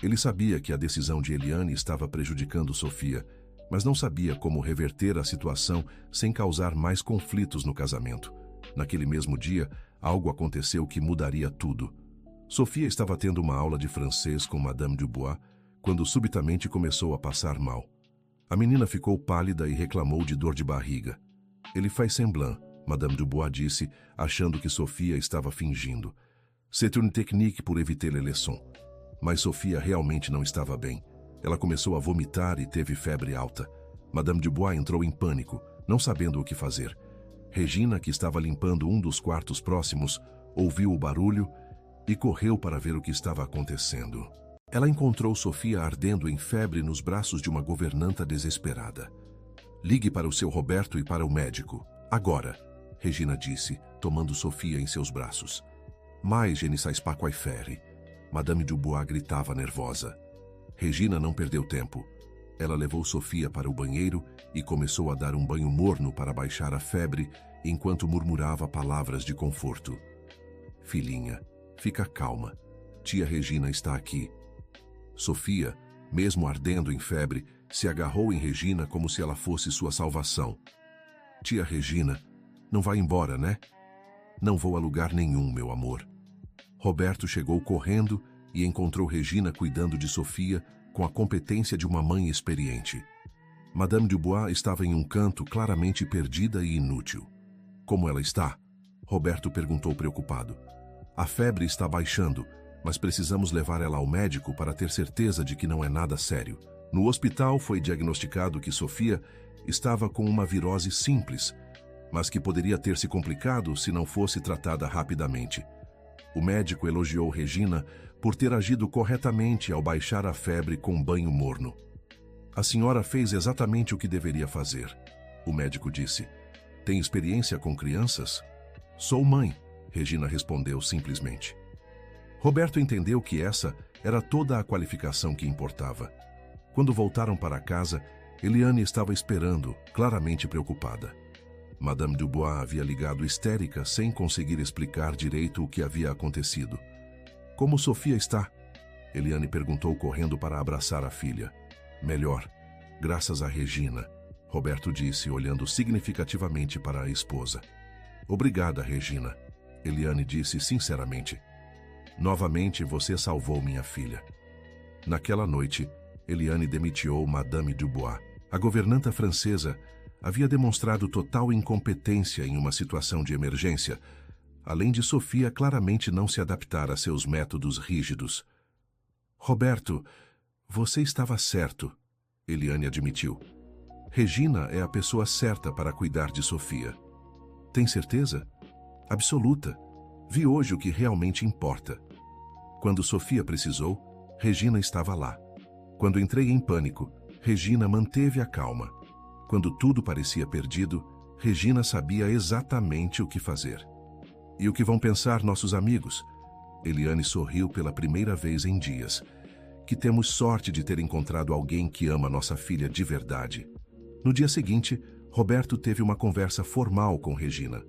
Ele sabia que a decisão de Eliane estava prejudicando Sofia, mas não sabia como reverter a situação sem causar mais conflitos no casamento. Naquele mesmo dia, algo aconteceu que mudaria tudo. Sofia estava tendo uma aula de francês com Madame Dubois, quando subitamente começou a passar mal. A menina ficou pálida e reclamou de dor de barriga. Ele faz semblant, Madame Dubois disse, achando que Sofia estava fingindo. C'est une technique pour éviter les leçons. Mas Sofia realmente não estava bem. Ela começou a vomitar e teve febre alta. Madame Dubois entrou em pânico, não sabendo o que fazer. Regina, que estava limpando um dos quartos próximos, ouviu o barulho e correu para ver o que estava acontecendo. Ela encontrou Sofia ardendo em febre nos braços de uma governanta desesperada. Ligue para o seu Roberto e para o médico. Agora, Regina disse, tomando Sofia em seus braços. Mais je ne sais pas quoi faire. Madame Dubois gritava nervosa. Regina não perdeu tempo. Ela levou Sofia para o banheiro e começou a dar um banho morno para baixar a febre, enquanto murmurava palavras de conforto. Filhinha, fica calma. Tia Regina está aqui. Sofia, mesmo ardendo em febre, se agarrou em Regina como se ela fosse sua salvação. Tia Regina, não vai embora, né? Não vou a lugar nenhum, meu amor. Roberto chegou correndo e encontrou Regina cuidando de Sofia com a competência de uma mãe experiente. Madame Dubois estava em um canto claramente perdida e inútil. Como ela está? Roberto perguntou preocupado. A febre está baixando, mas precisamos levar ela ao médico para ter certeza de que não é nada sério. No hospital foi diagnosticado que Sofia estava com uma virose simples, mas que poderia ter se complicado se não fosse tratada rapidamente. O médico elogiou Regina por ter agido corretamente ao baixar a febre com banho morno. A senhora fez exatamente o que deveria fazer, o médico disse. Tem experiência com crianças? Sou mãe, Regina respondeu simplesmente. Roberto entendeu que essa era toda a qualificação que importava. Quando voltaram para casa, Eliane estava esperando, claramente preocupada. Madame Dubois havia ligado histérica sem conseguir explicar direito o que havia acontecido. Como Sofia está? Eliane perguntou correndo para abraçar a filha. Melhor, graças a Regina, Roberto disse, olhando significativamente para a esposa. Obrigada, Regina, Eliane disse sinceramente. Novamente você salvou minha filha. Naquela noite, Eliane demitiu Madame Dubois. A governanta francesa havia demonstrado total incompetência em uma situação de emergência, além de Sofia claramente não se adaptar a seus métodos rígidos. Roberto, você estava certo, Eliane admitiu. Regina é a pessoa certa para cuidar de Sofia. Tem certeza? Absoluta. Vi hoje o que realmente importa. Quando Sofia precisou, Regina estava lá. Quando entrei em pânico, Regina manteve a calma. Quando tudo parecia perdido, Regina sabia exatamente o que fazer. E o que vão pensar nossos amigos? Eliane sorriu pela primeira vez em dias. Que temos sorte de ter encontrado alguém que ama nossa filha de verdade. No dia seguinte, Roberto teve uma conversa formal com Regina.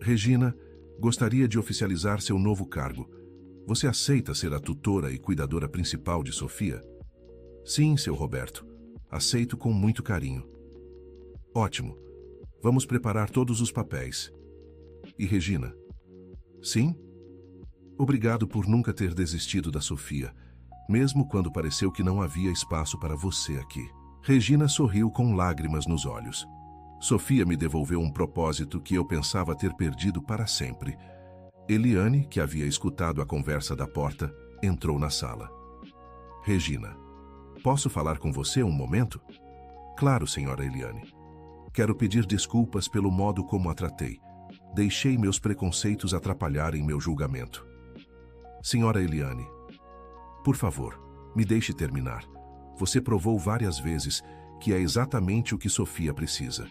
Regina, gostaria de oficializar seu novo cargo. Você aceita ser a tutora e cuidadora principal de Sofia? Sim, seu Roberto. Aceito com muito carinho. Ótimo. Vamos preparar todos os papéis. E Regina? Sim? Obrigado por nunca ter desistido da Sofia, mesmo quando pareceu que não havia espaço para você aqui. Regina sorriu com lágrimas nos olhos. Sofia me devolveu um propósito que eu pensava ter perdido para sempre. Eliane, que havia escutado a conversa da porta, entrou na sala. Regina, posso falar com você um momento? Claro, senhora Eliane. Quero pedir desculpas pelo modo como a tratei. Deixei meus preconceitos atrapalharem meu julgamento. Senhora Eliane, por favor, me deixe terminar. Você provou várias vezes que é exatamente o que Sofia precisa.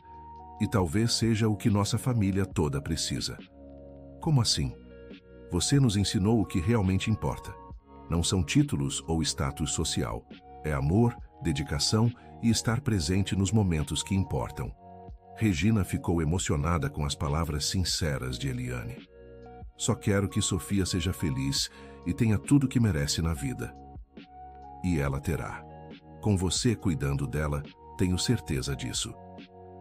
E talvez seja o que nossa família toda precisa. Como assim? Você nos ensinou o que realmente importa. Não são títulos ou status social. É amor, dedicação e estar presente nos momentos que importam. Regina ficou emocionada com as palavras sinceras de Eliane. Só quero que Sofia seja feliz e tenha tudo que merece na vida. E ela terá. Com você cuidando dela, tenho certeza disso.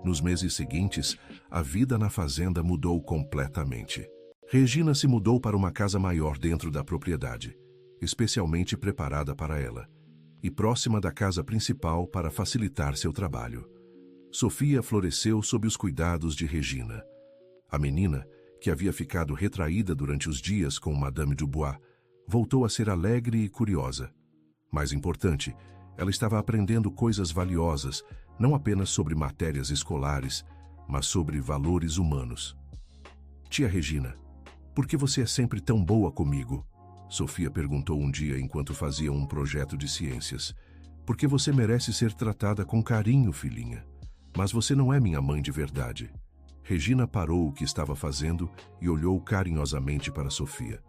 Nos meses seguintes, a vida na fazenda mudou completamente. Regina se mudou para uma casa maior dentro da propriedade, especialmente preparada para ela, e próxima da casa principal para facilitar seu trabalho. Sofia floresceu sob os cuidados de Regina. A menina, que havia ficado retraída durante os dias com Madame Dubois, voltou a ser alegre e curiosa. Mais importante, ela estava aprendendo coisas valiosas, não apenas sobre matérias escolares, mas sobre valores humanos. Tia Regina, por que você é sempre tão boa comigo? Sofia perguntou um dia enquanto fazia um projeto de ciências. Porque você merece ser tratada com carinho, filhinha. Mas você não é minha mãe de verdade. Regina parou o que estava fazendo e olhou carinhosamente para Sofia.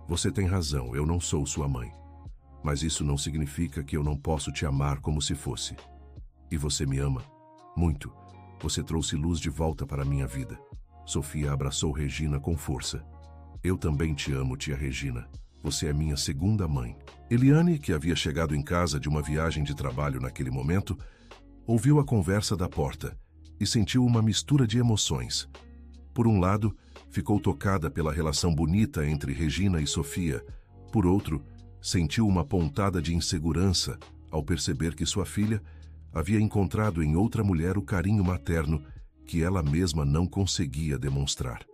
Você tem razão, eu não sou sua mãe. Mas isso não significa que eu não posso te amar como se fosse. E você me ama? Muito. Você trouxe luz de volta para a minha vida. Sofia abraçou Regina com força. Eu também te amo, tia Regina. Você é minha segunda mãe. Eliane, que havia chegado em casa de uma viagem de trabalho naquele momento, ouviu a conversa da porta e sentiu uma mistura de emoções. Por um lado, ficou tocada pela relação bonita entre Regina e Sofia. Por outro, sentiu uma pontada de insegurança ao perceber que sua filha havia encontrado em outra mulher o carinho materno que ela mesma não conseguia demonstrar.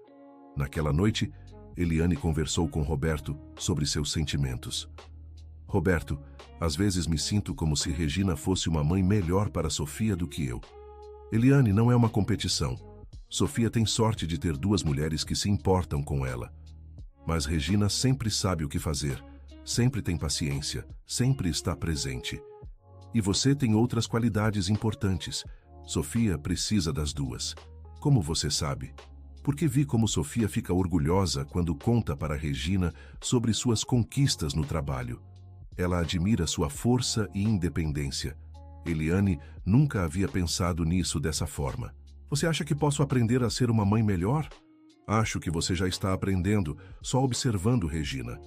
Naquela noite, Eliane conversou com Roberto sobre seus sentimentos. Roberto, às vezes me sinto como se Regina fosse uma mãe melhor para Sofia do que eu. Eliane, não é uma competição. Sofia tem sorte de ter duas mulheres que se importam com ela. Mas Regina sempre sabe o que fazer, sempre tem paciência, sempre está presente. E você tem outras qualidades importantes. Sofia precisa das duas. Como você sabe? Porque vi como Sofia fica orgulhosa quando conta para Regina sobre suas conquistas no trabalho. Ela admira sua força e independência. Eliane nunca havia pensado nisso dessa forma. Você acha que posso aprender a ser uma mãe melhor? Acho que você já está aprendendo, só observando Regina.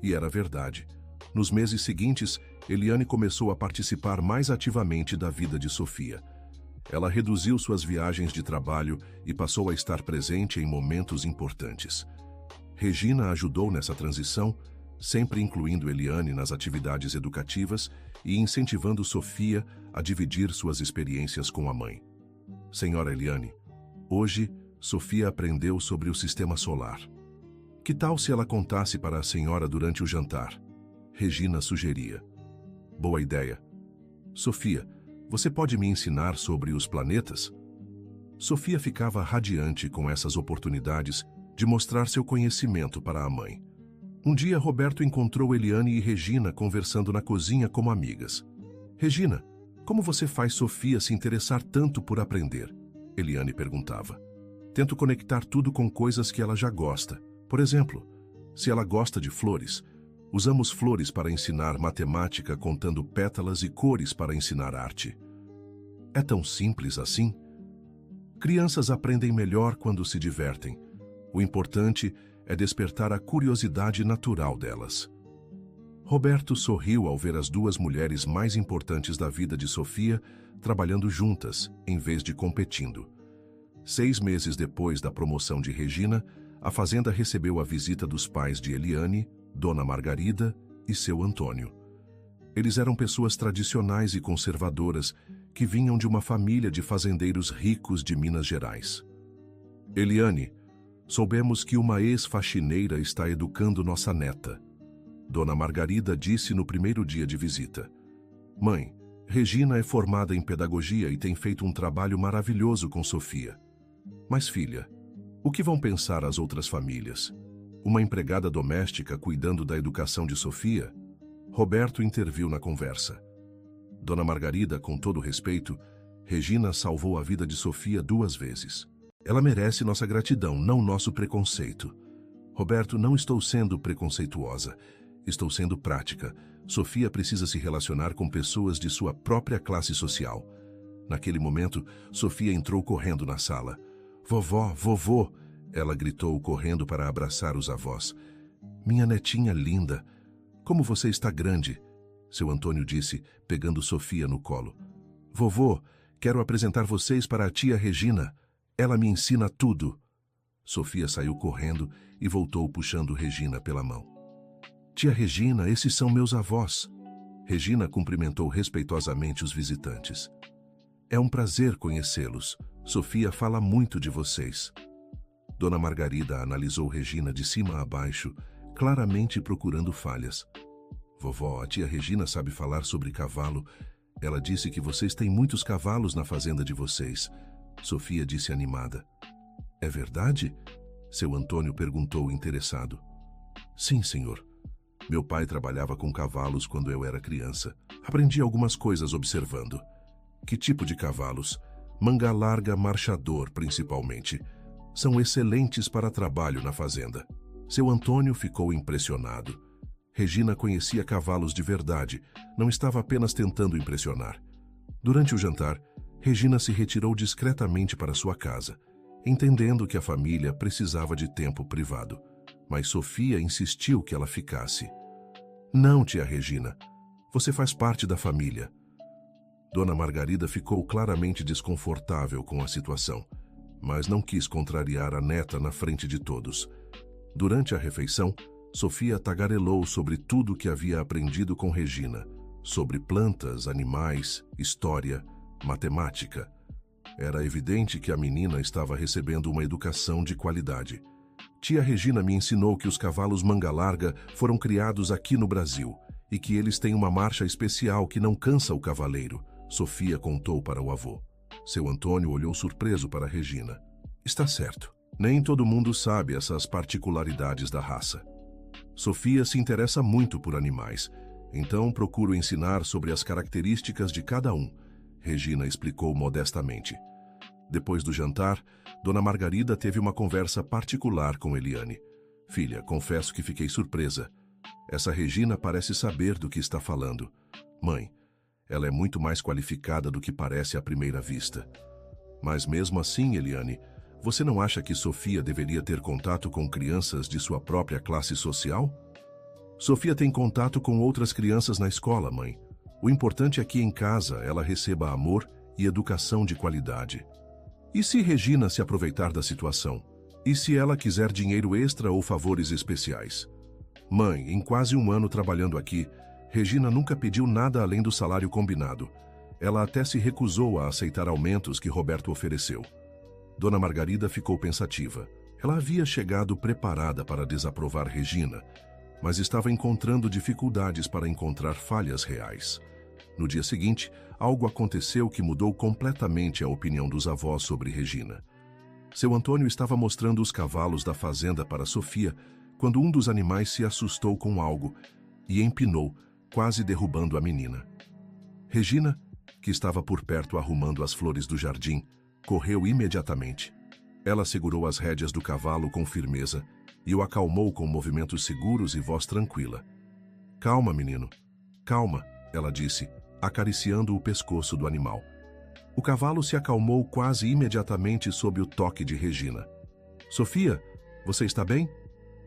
E era verdade. Nos meses seguintes, Eliane começou a participar mais ativamente da vida de Sofia. Ela reduziu suas viagens de trabalho e passou a estar presente em momentos importantes. Regina ajudou nessa transição, sempre incluindo Eliane nas atividades educativas e incentivando Sofia a dividir suas experiências com a mãe. Senhora Eliane, hoje Sofia aprendeu sobre o sistema solar. Que tal se ela contasse para a senhora durante o jantar? Regina sugeria. Boa ideia. Sofia, você pode me ensinar sobre os planetas? Sofia ficava radiante com essas oportunidades de mostrar seu conhecimento para a mãe. Um dia, Roberto encontrou Eliane e Regina conversando na cozinha como amigas. Regina, como você faz Sofia se interessar tanto por aprender? Eliane perguntava. Tento conectar tudo com coisas que ela já gosta. Por exemplo, se ela gosta de flores, usamos flores para ensinar matemática contando pétalas e cores para ensinar arte. É tão simples assim? Crianças aprendem melhor quando se divertem. O importante é despertar a curiosidade natural delas. Roberto sorriu ao ver as duas mulheres mais importantes da vida de Sofia trabalhando juntas, em vez de competindo. 6 meses depois da promoção de Regina, a fazenda recebeu a visita dos pais de Eliane, Dona Margarida e seu Antônio. Eles eram pessoas tradicionais e conservadoras que vinham de uma família de fazendeiros ricos de Minas Gerais. Eliane, soubemos que uma ex-faxineira está educando nossa neta. Dona Margarida disse no primeiro dia de visita. Mãe, Regina é formada em pedagogia e tem feito um trabalho maravilhoso com Sofia. Mas filha, o que vão pensar as outras famílias? Uma empregada doméstica cuidando da educação de Sofia? Roberto interviu na conversa. Dona Margarida, com todo respeito, Regina salvou a vida de Sofia 2 vezes. Ela merece nossa gratidão, não nosso preconceito. Roberto, não estou sendo preconceituosa. Estou sendo prática. Sofia precisa se relacionar com pessoas de sua própria classe social. Naquele momento, Sofia entrou correndo na sala. Vovó, vovô, Ela gritou, correndo para abraçar os avós. Minha netinha linda, como você está grande, seu Antônio disse, pegando Sofia no colo. Vovô, quero apresentar vocês para a tia Regina. Ela me ensina tudo. Sofia saiu correndo e voltou puxando Regina pela mão. Tia Regina, esses são meus avós. Regina cumprimentou respeitosamente os visitantes. É um prazer conhecê-los. Sofia fala muito de vocês. Dona Margarida analisou Regina de cima a baixo, claramente procurando falhas. Vovó, a tia Regina sabe falar sobre cavalo. Ela disse que vocês têm muitos cavalos na fazenda de vocês. Sofia disse animada. É verdade? Seu Antônio perguntou interessado. Sim, senhor. Meu pai trabalhava com cavalos quando eu era criança. Aprendi algumas coisas observando. Que tipo de cavalos? Manga larga marchador, principalmente. São excelentes para trabalho na fazenda. Seu Antônio ficou impressionado. Regina conhecia cavalos de verdade, não estava apenas tentando impressionar. Durante o jantar, Regina se retirou discretamente para sua casa, entendendo que a família precisava de tempo privado. Mas Sofia insistiu que ela ficasse. Não, tia Regina, você faz parte da família. Dona Margarida ficou claramente desconfortável com a situação, mas não quis contrariar a neta na frente de todos. Durante a refeição, Sofia tagarelou sobre tudo o que havia aprendido com Regina, sobre plantas, animais, história, matemática. Era evidente que a menina estava recebendo uma educação de qualidade. Tia Regina me ensinou que os cavalos manga larga foram criados aqui no Brasil e que eles têm uma marcha especial que não cansa o cavaleiro, Sofia contou para o avô. Seu Antônio olhou surpreso para Regina. Está certo. Nem todo mundo sabe essas particularidades da raça. Sofia se interessa muito por animais, então procuro ensinar sobre as características de cada um, Regina explicou modestamente. Depois do jantar, Dona Margarida teve uma conversa particular com Eliane. Filha, confesso que fiquei surpresa. Essa Regina parece saber do que está falando. Mãe, ela é muito mais qualificada do que parece à primeira vista. Mas mesmo assim, Eliane, você não acha que Sofia deveria ter contato com crianças de sua própria classe social? Sofia tem contato com outras crianças na escola, mãe. O importante é que em casa ela receba amor e educação de qualidade. E se Regina se aproveitar da situação? E se ela quiser dinheiro extra ou favores especiais? Mãe, em quase um ano trabalhando aqui, Regina nunca pediu nada além do salário combinado. Ela até se recusou a aceitar aumentos que Roberto ofereceu. Dona Margarida ficou pensativa. Ela havia chegado preparada para desaprovar Regina, mas estava encontrando dificuldades para encontrar falhas reais. No dia seguinte, algo aconteceu que mudou completamente a opinião dos avós sobre Regina. Seu Antônio estava mostrando os cavalos da fazenda para Sofia quando um dos animais se assustou com algo e empinou, quase derrubando a menina. Regina, que estava por perto arrumando as flores do jardim, correu imediatamente. Ela segurou as rédeas do cavalo com firmeza e o acalmou com movimentos seguros e voz tranquila. Calma, menino. Calma, ela disse, acariciando o pescoço do animal. O cavalo se acalmou quase imediatamente sob o toque de Regina. Sofia, você está bem?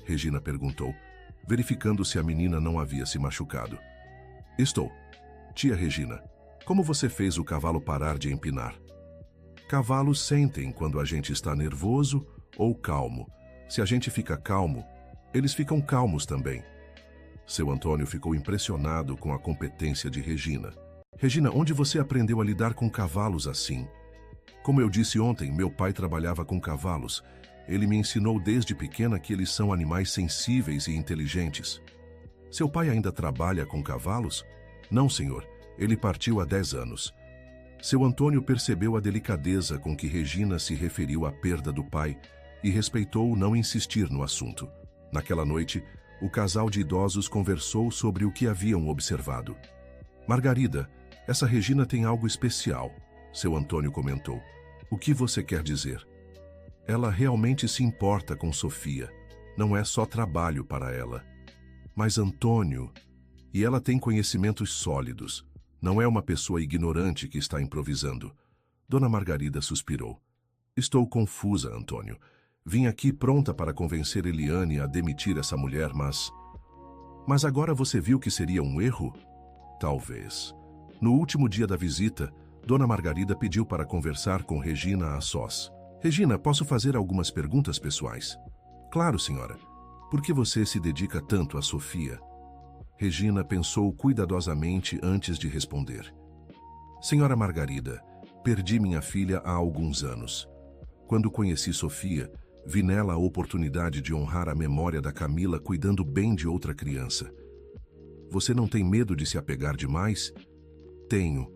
Regina perguntou, verificando se a menina não havia se machucado. Estou. Tia Regina, como você fez o cavalo parar de empinar? Cavalos sentem quando a gente está nervoso ou calmo. Se a gente fica calmo, eles ficam calmos também. Seu Antônio ficou impressionado com a competência de Regina. Regina, onde você aprendeu a lidar com cavalos assim? Como eu disse ontem, meu pai trabalhava com cavalos. Ele me ensinou desde pequena que eles são animais sensíveis e inteligentes. Seu pai ainda trabalha com cavalos? Não, senhor. Ele partiu há 10 anos. Seu Antônio percebeu a delicadeza com que Regina se referiu à perda do pai e respeitou não insistir no assunto. Naquela noite, o casal de idosos conversou sobre o que haviam observado. Margarida, essa Regina tem algo especial, seu Antônio comentou. O que você quer dizer? Ela realmente se importa com Sofia. Não é só trabalho para ela. Mas Antônio... E ela tem conhecimentos sólidos. Não é uma pessoa ignorante que está improvisando. Dona Margarida suspirou. Estou confusa, Antônio. Vim aqui pronta para convencer Eliane a demitir essa mulher, mas... Mas agora você viu que seria um erro? Talvez. No último dia da visita, Dona Margarida pediu para conversar com Regina a sós. Regina, posso fazer algumas perguntas pessoais? Claro, senhora. Por que você se dedica tanto a Sofia? Regina pensou cuidadosamente antes de responder. Senhora Margarida, perdi minha filha há alguns anos. Quando conheci Sofia, vi nela a oportunidade de honrar a memória da Camila cuidando bem de outra criança. Você não tem medo de se apegar demais? Tenho.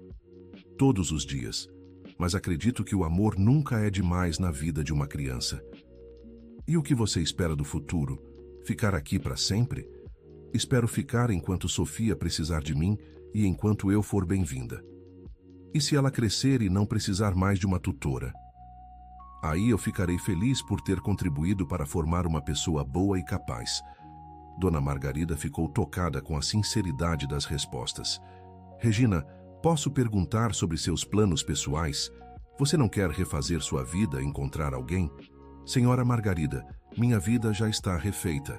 Todos os dias. Mas acredito que o amor nunca é demais na vida de uma criança. E o que você espera do futuro? Ficar aqui para sempre? Espero ficar enquanto Sofia precisar de mim e enquanto eu for bem-vinda. E se ela crescer e não precisar mais de uma tutora? Aí eu ficarei feliz por ter contribuído para formar uma pessoa boa e capaz. Dona Margarida ficou tocada com a sinceridade das respostas. Regina, posso perguntar sobre seus planos pessoais? Você não quer refazer sua vida, encontrar alguém? Senhora Margarida, minha vida já está refeita.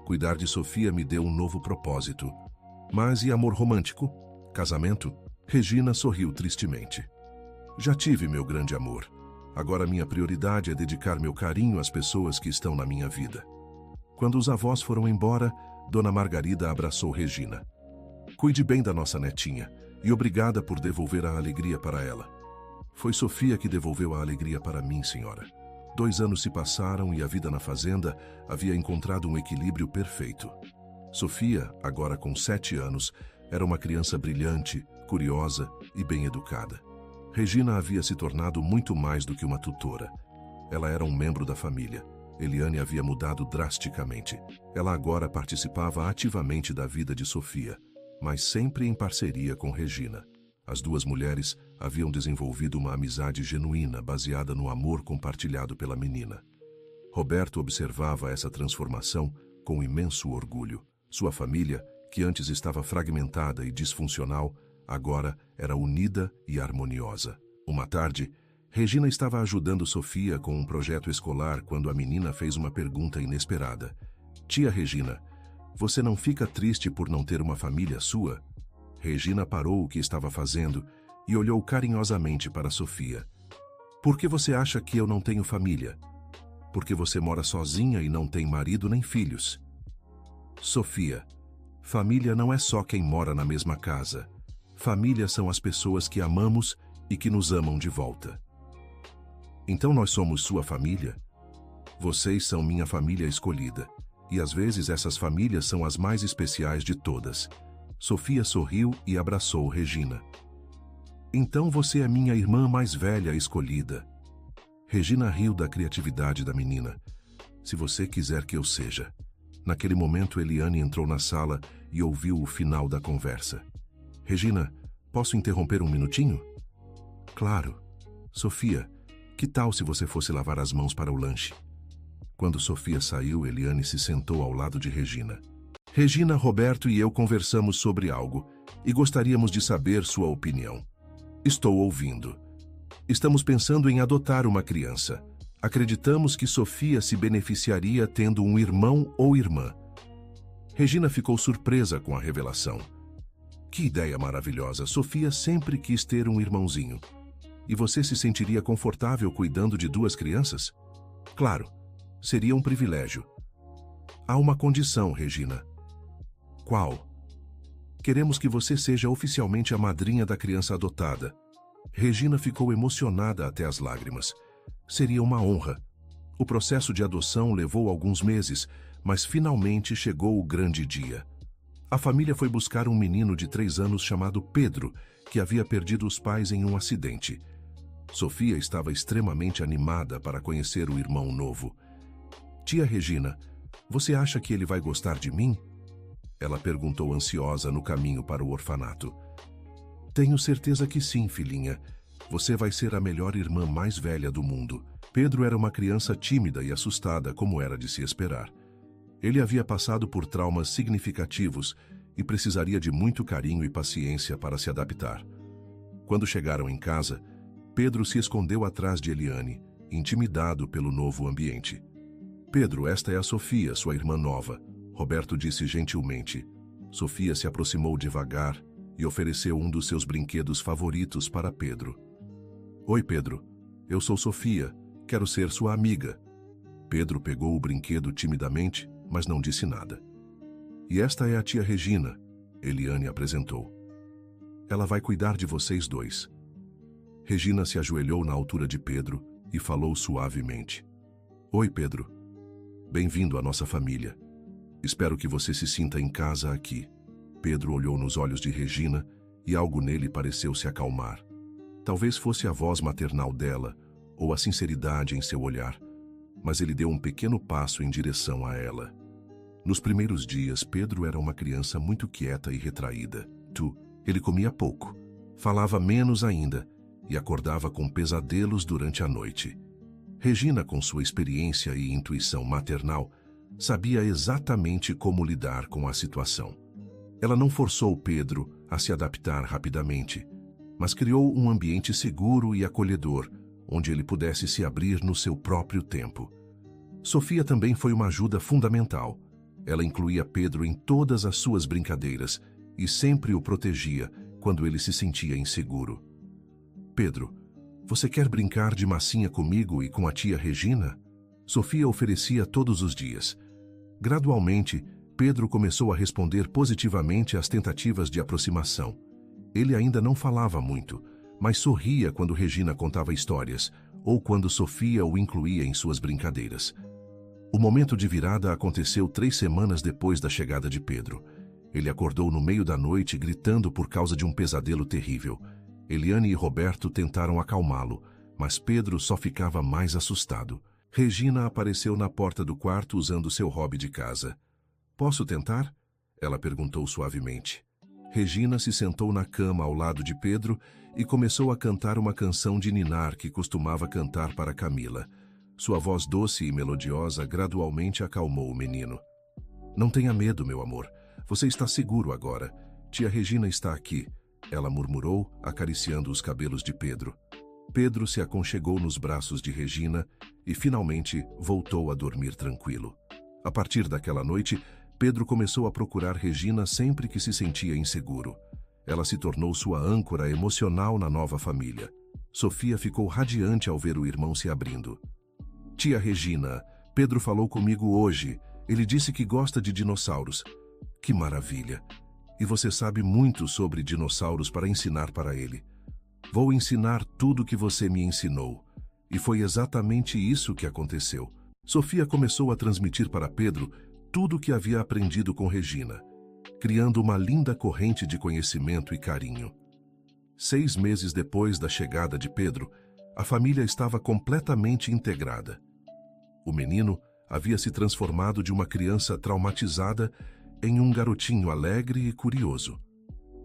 Cuidar de Sofia me deu um novo propósito. Mas e amor romântico? Casamento? Regina sorriu tristemente. Já tive meu grande amor. Agora minha prioridade é dedicar meu carinho às pessoas que estão na minha vida. Quando os avós foram embora, Dona Margarida abraçou Regina. Cuide bem da nossa netinha e obrigada por devolver a alegria para ela. Foi Sofia que devolveu a alegria para mim, senhora. 2 anos se passaram e a vida na fazenda havia encontrado um equilíbrio perfeito. Sofia, agora com 7 anos, era uma criança brilhante, curiosa e bem educada. Regina havia se tornado muito mais do que uma tutora. Ela era um membro da família. Eliane havia mudado drasticamente. Ela agora participava ativamente da vida de Sofia, mas sempre em parceria com Regina. As duas mulheres haviam desenvolvido uma amizade genuína baseada no amor compartilhado pela menina. Roberto observava essa transformação com imenso orgulho. Sua família, que antes estava fragmentada e disfuncional, agora era unida e harmoniosa. Uma tarde, Regina estava ajudando Sofia com um projeto escolar quando a menina fez uma pergunta inesperada. Tia Regina, você não fica triste por não ter uma família sua? Regina parou o que estava fazendo e olhou carinhosamente para Sofia. Por que você acha que eu não tenho família? Porque você mora sozinha e não tem marido nem filhos. Sofia, família não é só quem mora na mesma casa. Família são as pessoas que amamos e que nos amam de volta. Então nós somos sua família? Vocês são minha família escolhida. E às vezes essas famílias são as mais especiais de todas. Sofia sorriu e abraçou Regina. Então você é minha irmã mais velha escolhida. Regina riu da criatividade da menina. Se você quiser que eu seja. Naquele momento, Eliane entrou na sala e ouviu o final da conversa. Regina, posso interromper um minutinho? Claro. Sofia, que tal se você fosse lavar as mãos para o lanche? Quando Sofia saiu, Eliane se sentou ao lado de Regina. Regina, Roberto e eu conversamos sobre algo e gostaríamos de saber sua opinião. Estou ouvindo. Estamos pensando em adotar uma criança. Acreditamos que Sofia se beneficiaria tendo um irmão ou irmã. Regina ficou surpresa com a revelação. Que ideia maravilhosa! Sofia sempre quis ter um irmãozinho. E você se sentiria confortável cuidando de 2 crianças? Claro, seria um privilégio. Há uma condição, Regina. Qual? Queremos que você seja oficialmente a madrinha da criança adotada. Regina ficou emocionada até as lágrimas. Seria uma honra. O processo de adoção levou alguns meses, mas finalmente chegou o grande dia. A família foi buscar um menino de 3 anos chamado Pedro, que havia perdido os pais em um acidente. Sofia estava extremamente animada para conhecer o irmão novo. Tia Regina, você acha que ele vai gostar de mim? Ela perguntou ansiosa no caminho para o orfanato. Tenho certeza que sim, filhinha. Você vai ser a melhor irmã mais velha do mundo. Pedro era uma criança tímida e assustada, como era de se esperar. Ele havia passado por traumas significativos e precisaria de muito carinho e paciência para se adaptar. Quando chegaram em casa, Pedro se escondeu atrás de Eliane intimidado pelo novo ambiente. Pedro, esta é a Sofia, sua irmã nova, Roberto disse gentilmente. Sofia se aproximou devagar e ofereceu um dos seus brinquedos favoritos para Pedro. Oi, Pedro. Eu sou Sofia. Quero ser sua amiga. Pedro pegou o brinquedo timidamente, mas não disse nada. E esta é a tia Regina, Eliane apresentou. Ela vai cuidar de vocês dois. Regina se ajoelhou na altura de Pedro e falou suavemente. Oi, Pedro. Bem-vindo à nossa família. Espero que você se sinta em casa aqui. Pedro olhou nos olhos de Regina e algo nele pareceu se acalmar. Talvez fosse a voz maternal dela ou a sinceridade em seu olhar, mas ele deu um pequeno passo em direção a ela. Nos primeiros dias, Pedro era uma criança muito quieta e retraída. Ele comia pouco, falava menos ainda e acordava com pesadelos durante a noite. Regina, com sua experiência e intuição maternal, sabia exatamente como lidar com a situação. Ela não forçou Pedro a se adaptar rapidamente, mas criou um ambiente seguro e acolhedor, onde ele pudesse se abrir no seu próprio tempo. Sofia também foi uma ajuda fundamental. Ela incluía Pedro em todas as suas brincadeiras e sempre o protegia quando ele se sentia inseguro. Pedro, você quer brincar de massinha comigo e com a tia Regina? Sofia oferecia todos os dias. Gradualmente, Pedro começou a responder positivamente às tentativas de aproximação. Ele ainda não falava muito, mas sorria quando Regina contava histórias ou quando Sofia o incluía em suas brincadeiras. O momento de virada aconteceu 3 semanas depois da chegada de Pedro. Ele acordou no meio da noite gritando por causa de um pesadelo terrível. Eliane e Roberto tentaram acalmá-lo, mas Pedro só ficava mais assustado. Regina apareceu na porta do quarto usando seu hobby de casa. Posso tentar? Ela perguntou suavemente. Regina se sentou na cama ao lado de Pedro e começou a cantar uma canção de ninar que costumava cantar para Camila. Sua voz doce e melodiosa gradualmente acalmou o menino. Não tenha medo, meu amor. Você está seguro agora. Tia Regina está aqui, ela murmurou, acariciando os cabelos de Pedro. Pedro se aconchegou nos braços de Regina e finalmente voltou a dormir tranquilo. A partir daquela noite, Pedro começou a procurar Regina sempre que se sentia inseguro. Ela se tornou sua âncora emocional na nova família. Sofia ficou radiante ao ver o irmão se abrindo. Tia Regina, Pedro falou comigo hoje. Ele disse que gosta de dinossauros. Que maravilha! E você sabe muito sobre dinossauros para ensinar para ele. Vou ensinar tudo que você me ensinou. E foi exatamente isso que aconteceu. Sofia começou a transmitir para Pedro tudo o que havia aprendido com Regina, criando uma linda corrente de conhecimento e carinho. 6 meses depois da chegada de Pedro, a família estava completamente integrada. O menino havia se transformado de uma criança traumatizada em um garotinho alegre e curioso.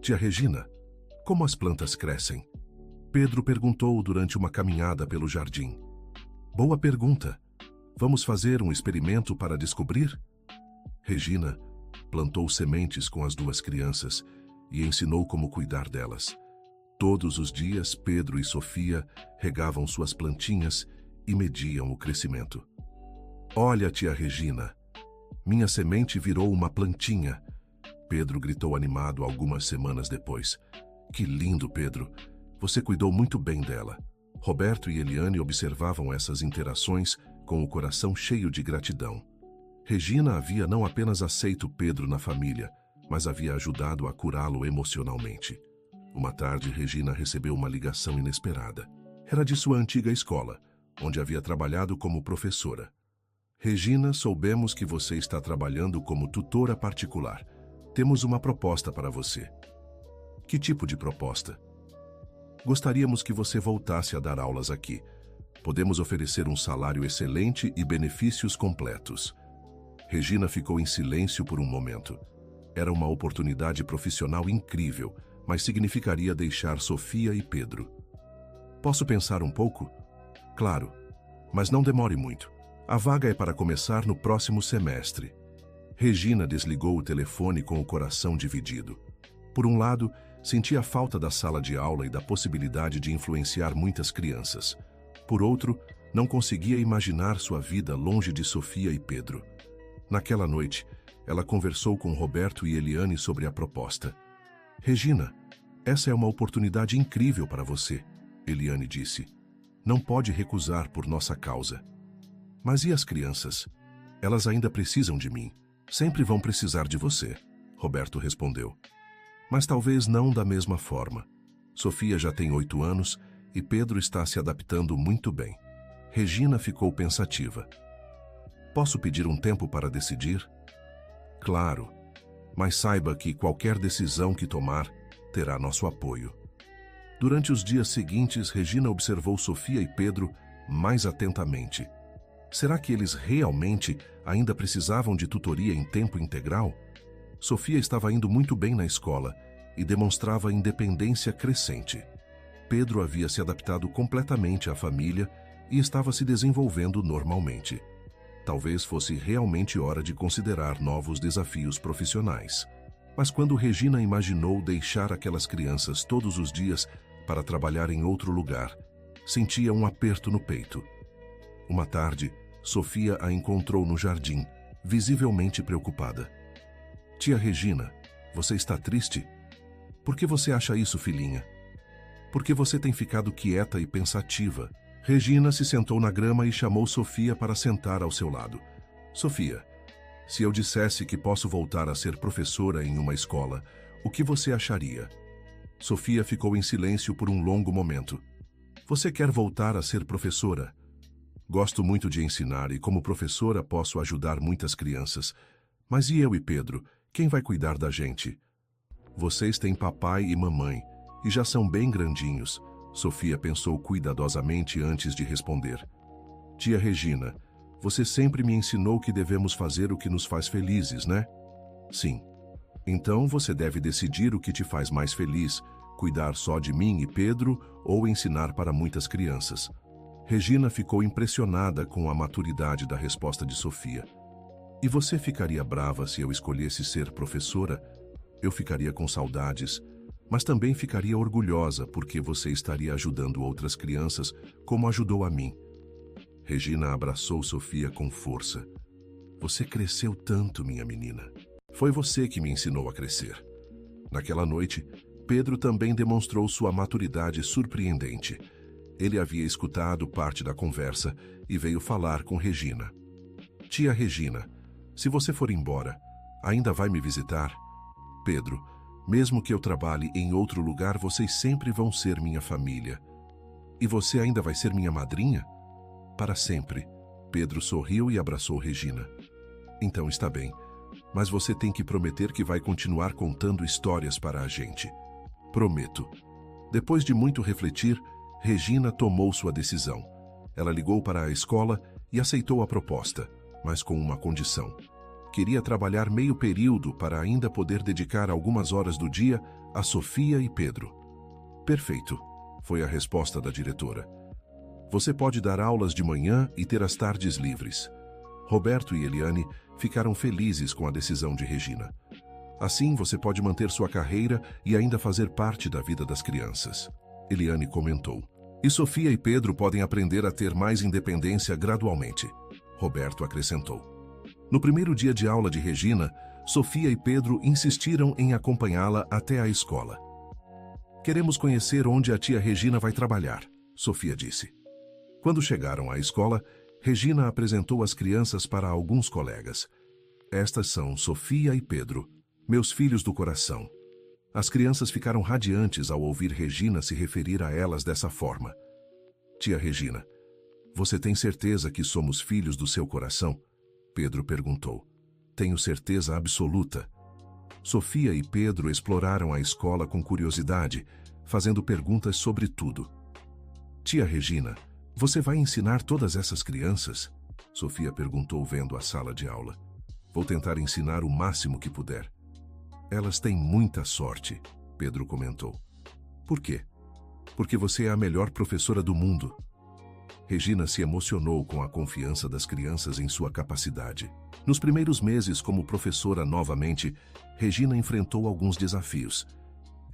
Tia Regina, como as plantas crescem? Pedro perguntou durante uma caminhada pelo jardim. Boa pergunta. Vamos fazer um experimento para descobrir? Regina plantou sementes com as 2 crianças e ensinou como cuidar delas. Todos os dias, Pedro e Sofia regavam suas plantinhas e mediam o crescimento. Olha, tia Regina, minha semente virou uma plantinha. Pedro gritou animado algumas semanas depois. Que lindo, Pedro! Você cuidou muito bem dela. Roberto e Eliane observavam essas interações com o coração cheio de gratidão. Regina havia não apenas aceito Pedro na família, mas havia ajudado a curá-lo emocionalmente. Uma tarde, Regina recebeu uma ligação inesperada. Era de sua antiga escola, onde havia trabalhado como professora. Regina, soubemos que você está trabalhando como tutora particular. Temos uma proposta para você. Que tipo de proposta? Gostaríamos que você voltasse a dar aulas aqui. Podemos oferecer um salário excelente e benefícios completos. Regina ficou em silêncio por um momento. Era uma oportunidade profissional incrível, mas significaria deixar Sofia e Pedro. Posso pensar um pouco? Claro, mas não demore muito. A vaga é para começar no próximo semestre. Regina desligou o telefone com o coração dividido. Por um lado, sentia a falta da sala de aula e da possibilidade de influenciar muitas crianças. Por outro, Não conseguia imaginar sua vida longe de Sofia e Pedro. Naquela noite, ela conversou com Roberto e Eliane sobre a proposta. Regina, essa é uma oportunidade incrível para você, Eliane disse. Não pode recusar por nossa causa. Mas e as crianças? Elas ainda precisam de mim. Sempre vão precisar de você, Roberto respondeu. Mas talvez não da mesma forma. Sofia já tem 8 anos e Pedro está se adaptando muito bem. Regina ficou pensativa. Posso pedir um tempo para decidir? Claro, mas saiba que qualquer decisão que tomar terá nosso apoio. Durante os dias seguintes, Regina observou Sofia e Pedro mais atentamente. Será que eles realmente ainda precisavam de tutoria em tempo integral? Sofia estava indo muito bem na escola e demonstrava independência crescente. Pedro havia se adaptado completamente à família e estava se desenvolvendo normalmente. Talvez fosse realmente hora de considerar novos desafios profissionais. Mas quando Regina imaginou deixar aquelas crianças todos os dias para trabalhar em outro lugar, sentia um aperto no peito. Uma tarde, Sofia a encontrou no jardim, visivelmente preocupada. Tia Regina, você está triste? Por que você acha isso, filhinha? Por que você tem ficado quieta e pensativa? Regina se sentou na grama e chamou Sofia para sentar ao seu lado. Sofia, se eu dissesse que posso voltar a ser professora em uma escola, o que você acharia? Sofia ficou em silêncio por um longo momento. Você quer voltar a ser professora? Gosto muito de ensinar e como professora posso ajudar muitas crianças. Mas e eu e Pedro? Quem vai cuidar da gente? Vocês têm papai e mamãe e já são bem grandinhos. Sofia pensou cuidadosamente antes de responder. Tia Regina, você sempre me ensinou que devemos fazer o que nos faz felizes, né? Sim. Então você deve decidir o que te faz mais feliz, cuidar só de mim e Pedro ou ensinar para muitas crianças. Regina ficou impressionada com a maturidade da resposta de Sofia. E você ficaria brava se eu escolhesse ser professora? Eu ficaria com saudades, mas também ficaria orgulhosa porque você estaria ajudando outras crianças como ajudou a mim. Regina abraçou Sofia com força. Você cresceu tanto, minha menina. Foi você que me ensinou a crescer. Naquela noite, Pedro também demonstrou sua maturidade surpreendente. Ele havia escutado parte da conversa e veio falar com Regina. Tia Regina, se você for embora, ainda vai me visitar? Pedro, mesmo que eu trabalhe em outro lugar, vocês sempre vão ser minha família. E você ainda vai ser minha madrinha? Para sempre. Pedro sorriu e abraçou Regina. Então está bem, mas você tem que prometer que vai continuar contando histórias para a gente. Prometo. Depois de muito refletir, Regina tomou sua decisão. Ela ligou para a escola e aceitou a proposta, mas com uma condição. Queria trabalhar meio período para ainda poder dedicar algumas horas do dia a Sofia e Pedro. Perfeito, foi a resposta da diretora. Você pode dar aulas de manhã e ter as tardes livres. Roberto e Eliane ficaram felizes com a decisão de Regina. Assim, você pode manter sua carreira e ainda fazer parte da vida das crianças. Eliane comentou. E Sofia e Pedro podem aprender a ter mais independência gradualmente. Roberto acrescentou. No primeiro dia de aula de Regina, Sofia e Pedro insistiram em acompanhá-la até a escola. Queremos conhecer onde a tia Regina vai trabalhar, Sofia disse. Quando chegaram à escola, Regina apresentou as crianças para alguns colegas. Estas são Sofia e Pedro, meus filhos do coração. As crianças ficaram radiantes ao ouvir Regina se referir a elas dessa forma. Tia Regina, você tem certeza que somos filhos do seu coração? Pedro perguntou. Tenho certeza absoluta. Sofia e Pedro exploraram a escola com curiosidade, fazendo perguntas sobre tudo. Tia Regina, você vai ensinar todas essas crianças? Sofia perguntou vendo a sala de aula. Vou tentar ensinar o máximo que puder. Elas têm muita sorte, Pedro comentou. Por quê? Porque você é a melhor professora do mundo. Regina se emocionou com a confiança das crianças em sua capacidade. Nos primeiros meses como professora novamente, Regina enfrentou alguns desafios.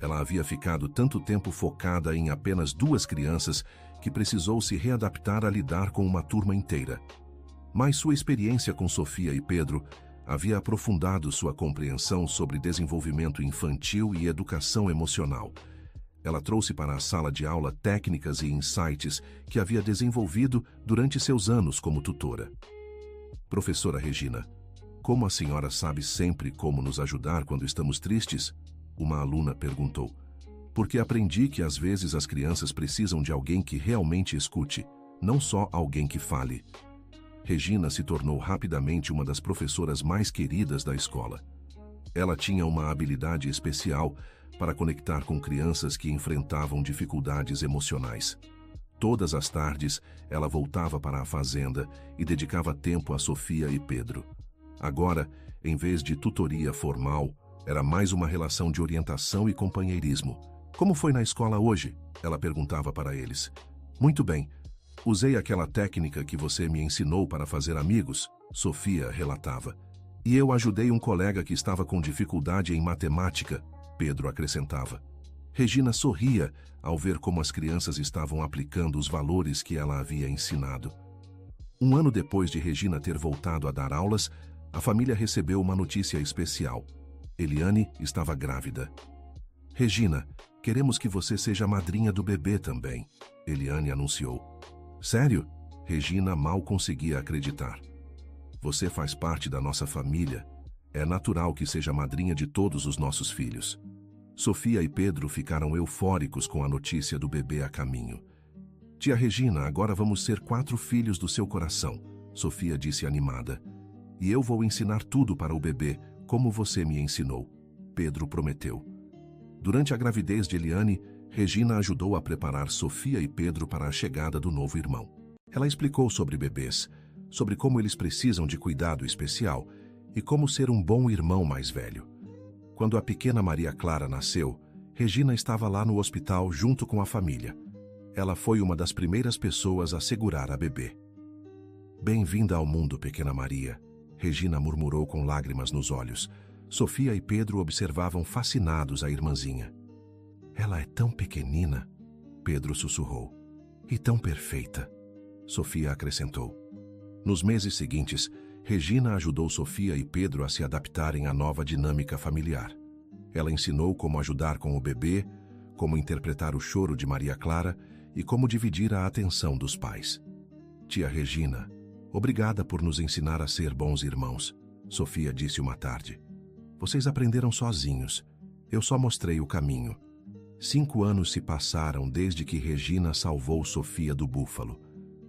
Ela havia ficado tanto tempo focada em apenas 2 crianças que precisou se readaptar a lidar com uma turma inteira. Mas sua experiência com Sofia e Pedro havia aprofundado sua compreensão sobre desenvolvimento infantil e educação emocional. Ela trouxe para a sala de aula técnicas e insights que havia desenvolvido durante seus anos como tutora. Professora Regina, como a senhora sabe sempre como nos ajudar quando estamos tristes? Uma aluna perguntou. Porque aprendi que às vezes as crianças precisam de alguém que realmente escute, não só alguém que fale. Regina se tornou rapidamente uma das professoras mais queridas da escola. Ela tinha uma habilidade especial para conectar com crianças que enfrentavam dificuldades emocionais. Todas as tardes, ela voltava para a fazenda e dedicava tempo a Sofia e Pedro. Agora, em vez de tutoria formal, era mais uma relação de orientação e companheirismo. Como foi na escola hoje? Ela perguntava para eles. Muito bem. Usei aquela técnica que você me ensinou para fazer amigos, Sofia relatava. E eu ajudei um colega que estava com dificuldade em matemática, Pedro acrescentava. Regina sorria ao ver como as crianças estavam aplicando os valores que ela havia ensinado. Um ano depois de Regina ter voltado a dar aulas, a família recebeu uma notícia especial. Eliane estava grávida. Regina, queremos que você seja a madrinha do bebê também, Eliane anunciou. Sério? Regina mal conseguia acreditar. Você faz parte da nossa família. É natural que seja a madrinha de todos os nossos filhos. Sofia e Pedro ficaram eufóricos com a notícia do bebê a caminho. Tia Regina, agora vamos ser 4 filhos do seu coração, Sofia disse animada. E eu vou ensinar tudo para o bebê, como você me ensinou, Pedro prometeu. Durante a gravidez de Eliane, Regina ajudou a preparar Sofia e Pedro para a chegada do novo irmão. Ela explicou sobre bebês, sobre como eles precisam de cuidado especial e como ser um bom irmão mais velho. Quando a pequena Maria Clara nasceu, Regina estava lá no hospital junto com a família. Ela foi uma das primeiras pessoas a segurar a bebê. Bem-vinda ao mundo, pequena Maria, Regina murmurou com lágrimas nos olhos. Sofia e Pedro observavam fascinados a irmãzinha. Ela é tão pequenina, Pedro sussurrou. E tão perfeita, Sofia acrescentou. Nos meses seguintes, Regina ajudou Sofia e Pedro a se adaptarem à nova dinâmica familiar. Ela ensinou como ajudar com o bebê, como interpretar o choro de Maria Clara e como dividir a atenção dos pais. Tia Regina, obrigada por nos ensinar a ser bons irmãos, Sofia disse uma tarde. Vocês aprenderam sozinhos. Eu só mostrei o caminho. 5 anos se passaram desde que Regina salvou Sofia do búfalo.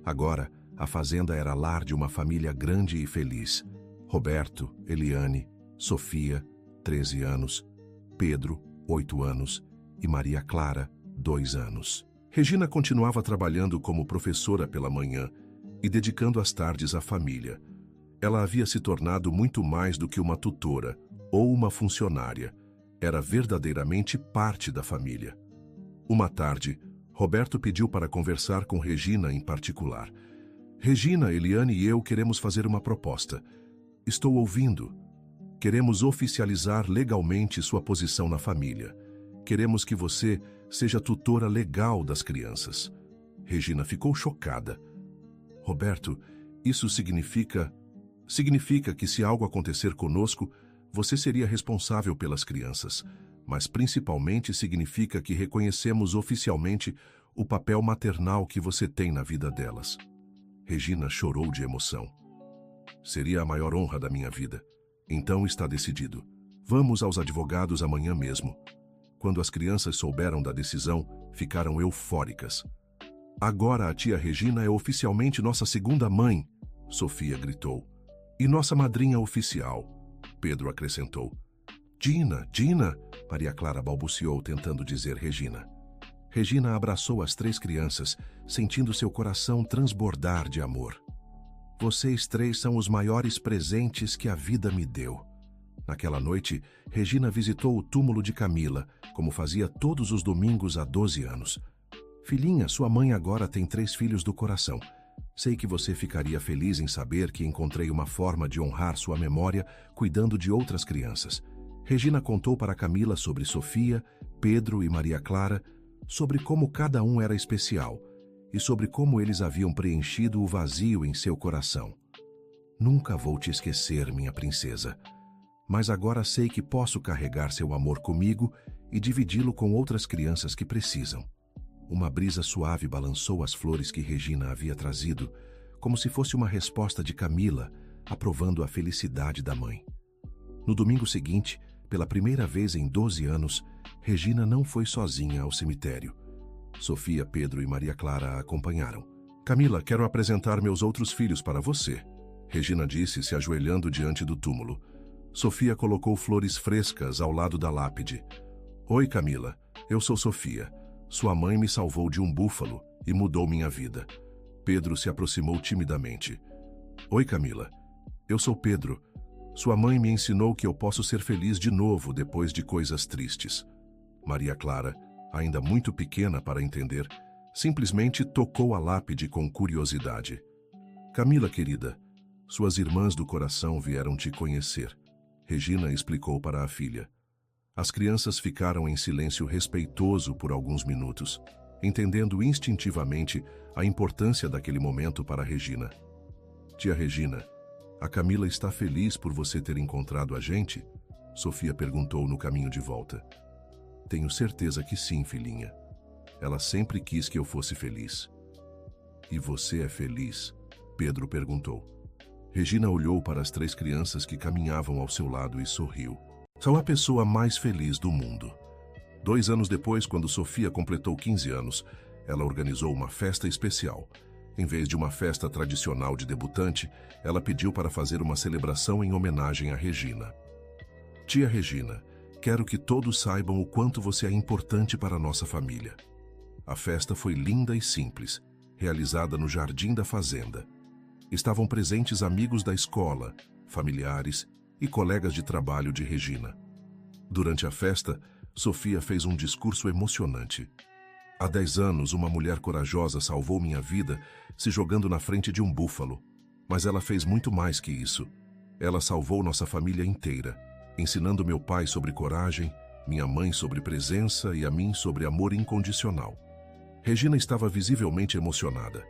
Agora, a fazenda era lar de uma família grande e feliz. Roberto, Eliane, Sofia, 13 anos, Pedro, 8 anos e Maria Clara, 2 anos. Regina continuava trabalhando como professora pela manhã e dedicando as tardes à família. Ela havia se tornado muito mais do que uma tutora ou uma funcionária. Era verdadeiramente parte da família. Uma tarde, Roberto pediu para conversar com Regina em particular. Regina, Eliane e eu queremos fazer uma proposta. Estou ouvindo. Queremos oficializar legalmente sua posição na família. Queremos que você seja tutora legal das crianças. Regina ficou chocada. Roberto, isso significa que se algo acontecer conosco, você seria responsável pelas crianças, mas principalmente significa que reconhecemos oficialmente o papel maternal que você tem na vida delas. Regina chorou de emoção. Seria a maior honra da minha vida. Então está decidido. Vamos aos advogados amanhã mesmo. Quando as crianças souberam da decisão, ficaram eufóricas. Agora a tia Regina é oficialmente nossa segunda mãe, Sofia gritou. E nossa madrinha oficial, Pedro acrescentou. Dina, Maria Clara balbuciou tentando dizer Regina. Regina abraçou as 3 crianças, sentindo seu coração transbordar de amor. Vocês 3 são os maiores presentes que a vida me deu. Naquela noite, Regina visitou o túmulo de Camila, como fazia todos os domingos há 12 anos. Filhinha, sua mãe agora tem 3 filhos do coração. Sei que você ficaria feliz em saber que encontrei uma forma de honrar sua memória cuidando de outras crianças. Regina contou para Camila sobre Sofia, Pedro e Maria Clara sobre como cada um era especial e sobre como eles haviam preenchido o vazio em seu coração. Nunca vou te esquecer, minha princesa, mas agora sei que posso carregar seu amor comigo e dividi-lo com outras crianças que precisam. Uma brisa suave balançou as flores que Regina havia trazido, como se fosse uma resposta de Camila, aprovando a felicidade da mãe. No domingo seguinte, pela primeira vez em 12 anos, Regina não foi sozinha ao cemitério. Sofia, Pedro e Maria Clara a acompanharam. Camila, quero apresentar meus outros filhos para você, Regina disse, se ajoelhando diante do túmulo. Sofia colocou flores frescas ao lado da lápide. Oi, Camila, eu sou Sofia. Sua mãe me salvou de um búfalo e mudou minha vida. Pedro se aproximou timidamente. Oi, Camila, eu sou Pedro. Sua mãe me ensinou que eu posso ser feliz de novo depois de coisas tristes. Maria Clara, ainda muito pequena para entender, simplesmente tocou a lápide com curiosidade. Camila, querida, suas irmãs do coração vieram te conhecer, Regina explicou para a filha. As crianças ficaram em silêncio respeitoso por alguns minutos, entendendo instintivamente a importância daquele momento para Regina. Tia Regina, a Camila está feliz por você ter encontrado a gente? Sofia perguntou no caminho de volta. Tenho certeza que sim, filhinha. Ela sempre quis que eu fosse feliz. E você é feliz? Pedro perguntou. Regina olhou para as 3 crianças que caminhavam ao seu lado e sorriu. Sou a pessoa mais feliz do mundo. 2 anos depois, quando Sofia completou 15 anos, ela organizou uma festa especial. Em vez de uma festa tradicional de debutante, ela pediu para fazer uma celebração em homenagem a Regina. Tia Regina, quero que todos saibam o quanto você é importante para a nossa família. A festa foi linda e simples, realizada no jardim da fazenda. Estavam presentes amigos da escola, familiares e colegas de trabalho de Regina. Durante a festa, Sofia fez um discurso emocionante. Há 10 anos, uma mulher corajosa salvou minha vida se jogando na frente de um búfalo. Mas ela fez muito mais que isso. Ela salvou nossa família inteira, ensinando meu pai sobre coragem, minha mãe sobre presença e a mim sobre amor incondicional. Regina estava visivelmente emocionada.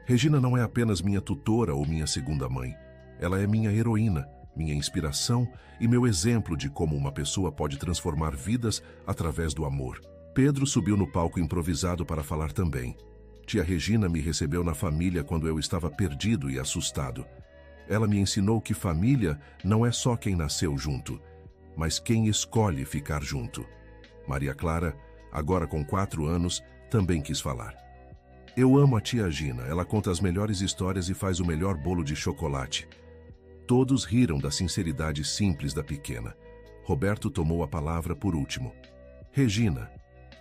Regina não é apenas minha tutora ou minha segunda mãe. Ela é minha heroína, minha inspiração e meu exemplo de como uma pessoa pode transformar vidas através do amor. Pedro subiu no palco improvisado para falar também. Tia Regina me recebeu na família quando eu estava perdido e assustado. Ela me ensinou que família não é só quem nasceu junto, mas quem escolhe ficar junto. Maria Clara, agora com 4 anos, também quis falar. Eu amo a tia Gina, ela conta as melhores histórias e faz o melhor bolo de chocolate. Todos riram da sinceridade simples da pequena. Roberto tomou a palavra por último. Regina,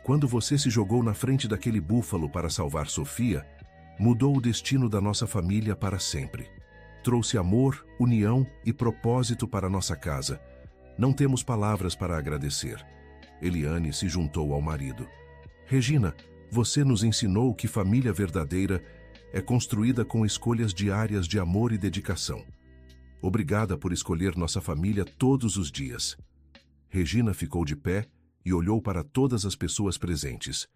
quando você se jogou na frente daquele búfalo para salvar Sofia, mudou o destino da nossa família para sempre. Trouxe amor, união e propósito para nossa casa. Não temos palavras para agradecer. Eliane se juntou ao marido. Regina, você nos ensinou que família verdadeira é construída com escolhas diárias de amor e dedicação. Obrigada por escolher nossa família todos os dias. Regina ficou de pé e olhou para todas as pessoas presentes.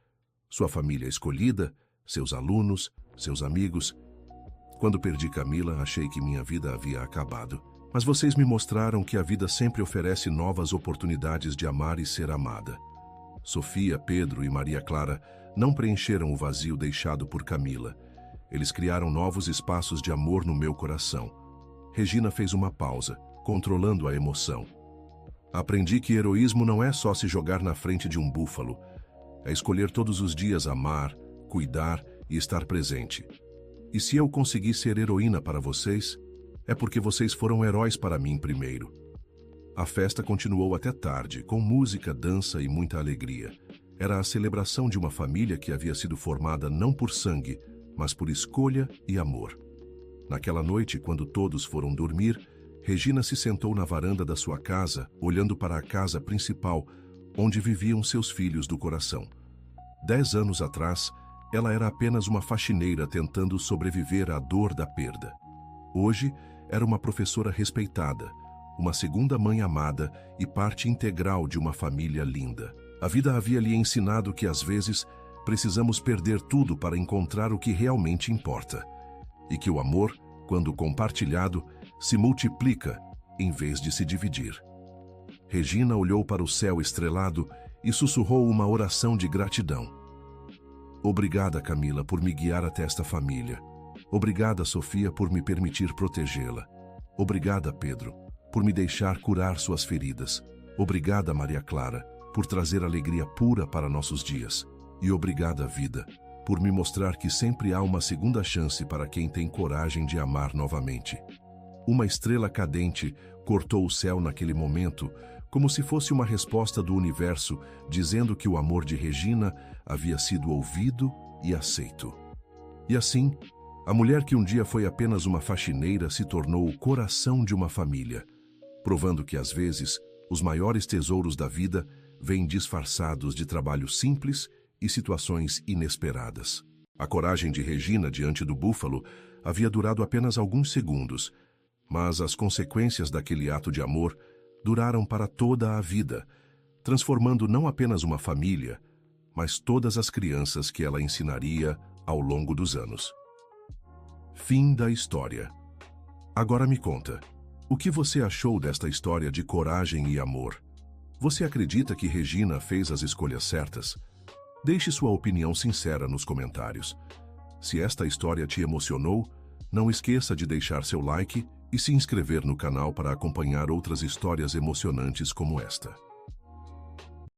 Sua família escolhida, seus alunos, seus amigos. Quando perdi Camila, achei que minha vida havia acabado. Mas vocês me mostraram que a vida sempre oferece novas oportunidades de amar e ser amada. Sofia, Pedro e Maria Clara não preencheram o vazio deixado por Camila. Eles criaram novos espaços de amor no meu coração. Regina fez uma pausa, controlando a emoção. Aprendi que heroísmo não é só se jogar na frente de um búfalo. É escolher todos os dias amar, cuidar e estar presente. E se eu consegui ser heroína para vocês, é porque vocês foram heróis para mim primeiro. A festa continuou até tarde, com música, dança e muita alegria. Era a celebração de uma família que havia sido formada não por sangue, mas por escolha e amor. Naquela noite, quando todos foram dormir, Regina se sentou na varanda da sua casa, olhando para a casa principal, onde viviam seus filhos do coração. 10 anos atrás, ela era apenas uma faxineira tentando sobreviver à dor da perda. Hoje, era uma professora respeitada, uma segunda mãe amada e parte integral de uma família linda. A vida havia lhe ensinado que, às vezes, precisamos perder tudo para encontrar o que realmente importa. E que o amor, quando compartilhado, se multiplica em vez de se dividir. Regina olhou para o céu estrelado e sussurrou uma oração de gratidão. Obrigada, Camila, por me guiar até esta família. Obrigada, Sofia, por me permitir protegê-la. Obrigada, Pedro, por me deixar curar suas feridas. Obrigada, Maria Clara, por trazer alegria pura para nossos dias. E obrigada, vida, por me mostrar que sempre há uma segunda chance para quem tem coragem de amar novamente. Uma estrela cadente cortou o céu naquele momento, como se fosse uma resposta do universo, dizendo que o amor de Regina havia sido ouvido e aceito. E assim, a mulher que um dia foi apenas uma faxineira se tornou o coração de uma família, provando que, às vezes, os maiores tesouros da vida vêm disfarçados de trabalho simples e situações inesperadas. A coragem de Regina diante do búfalo havia durado apenas alguns segundos, mas as consequências daquele ato de amor duraram para toda a vida, transformando não apenas uma família, mas todas as crianças que ela ensinaria ao longo dos anos. Fim da história. Agora me conta, o que você achou desta história de coragem e amor? Você acredita que Regina fez as escolhas certas? Deixe sua opinião sincera nos comentários. Se esta história te emocionou, não esqueça de deixar seu like e se inscrever no canal para acompanhar outras histórias emocionantes como esta.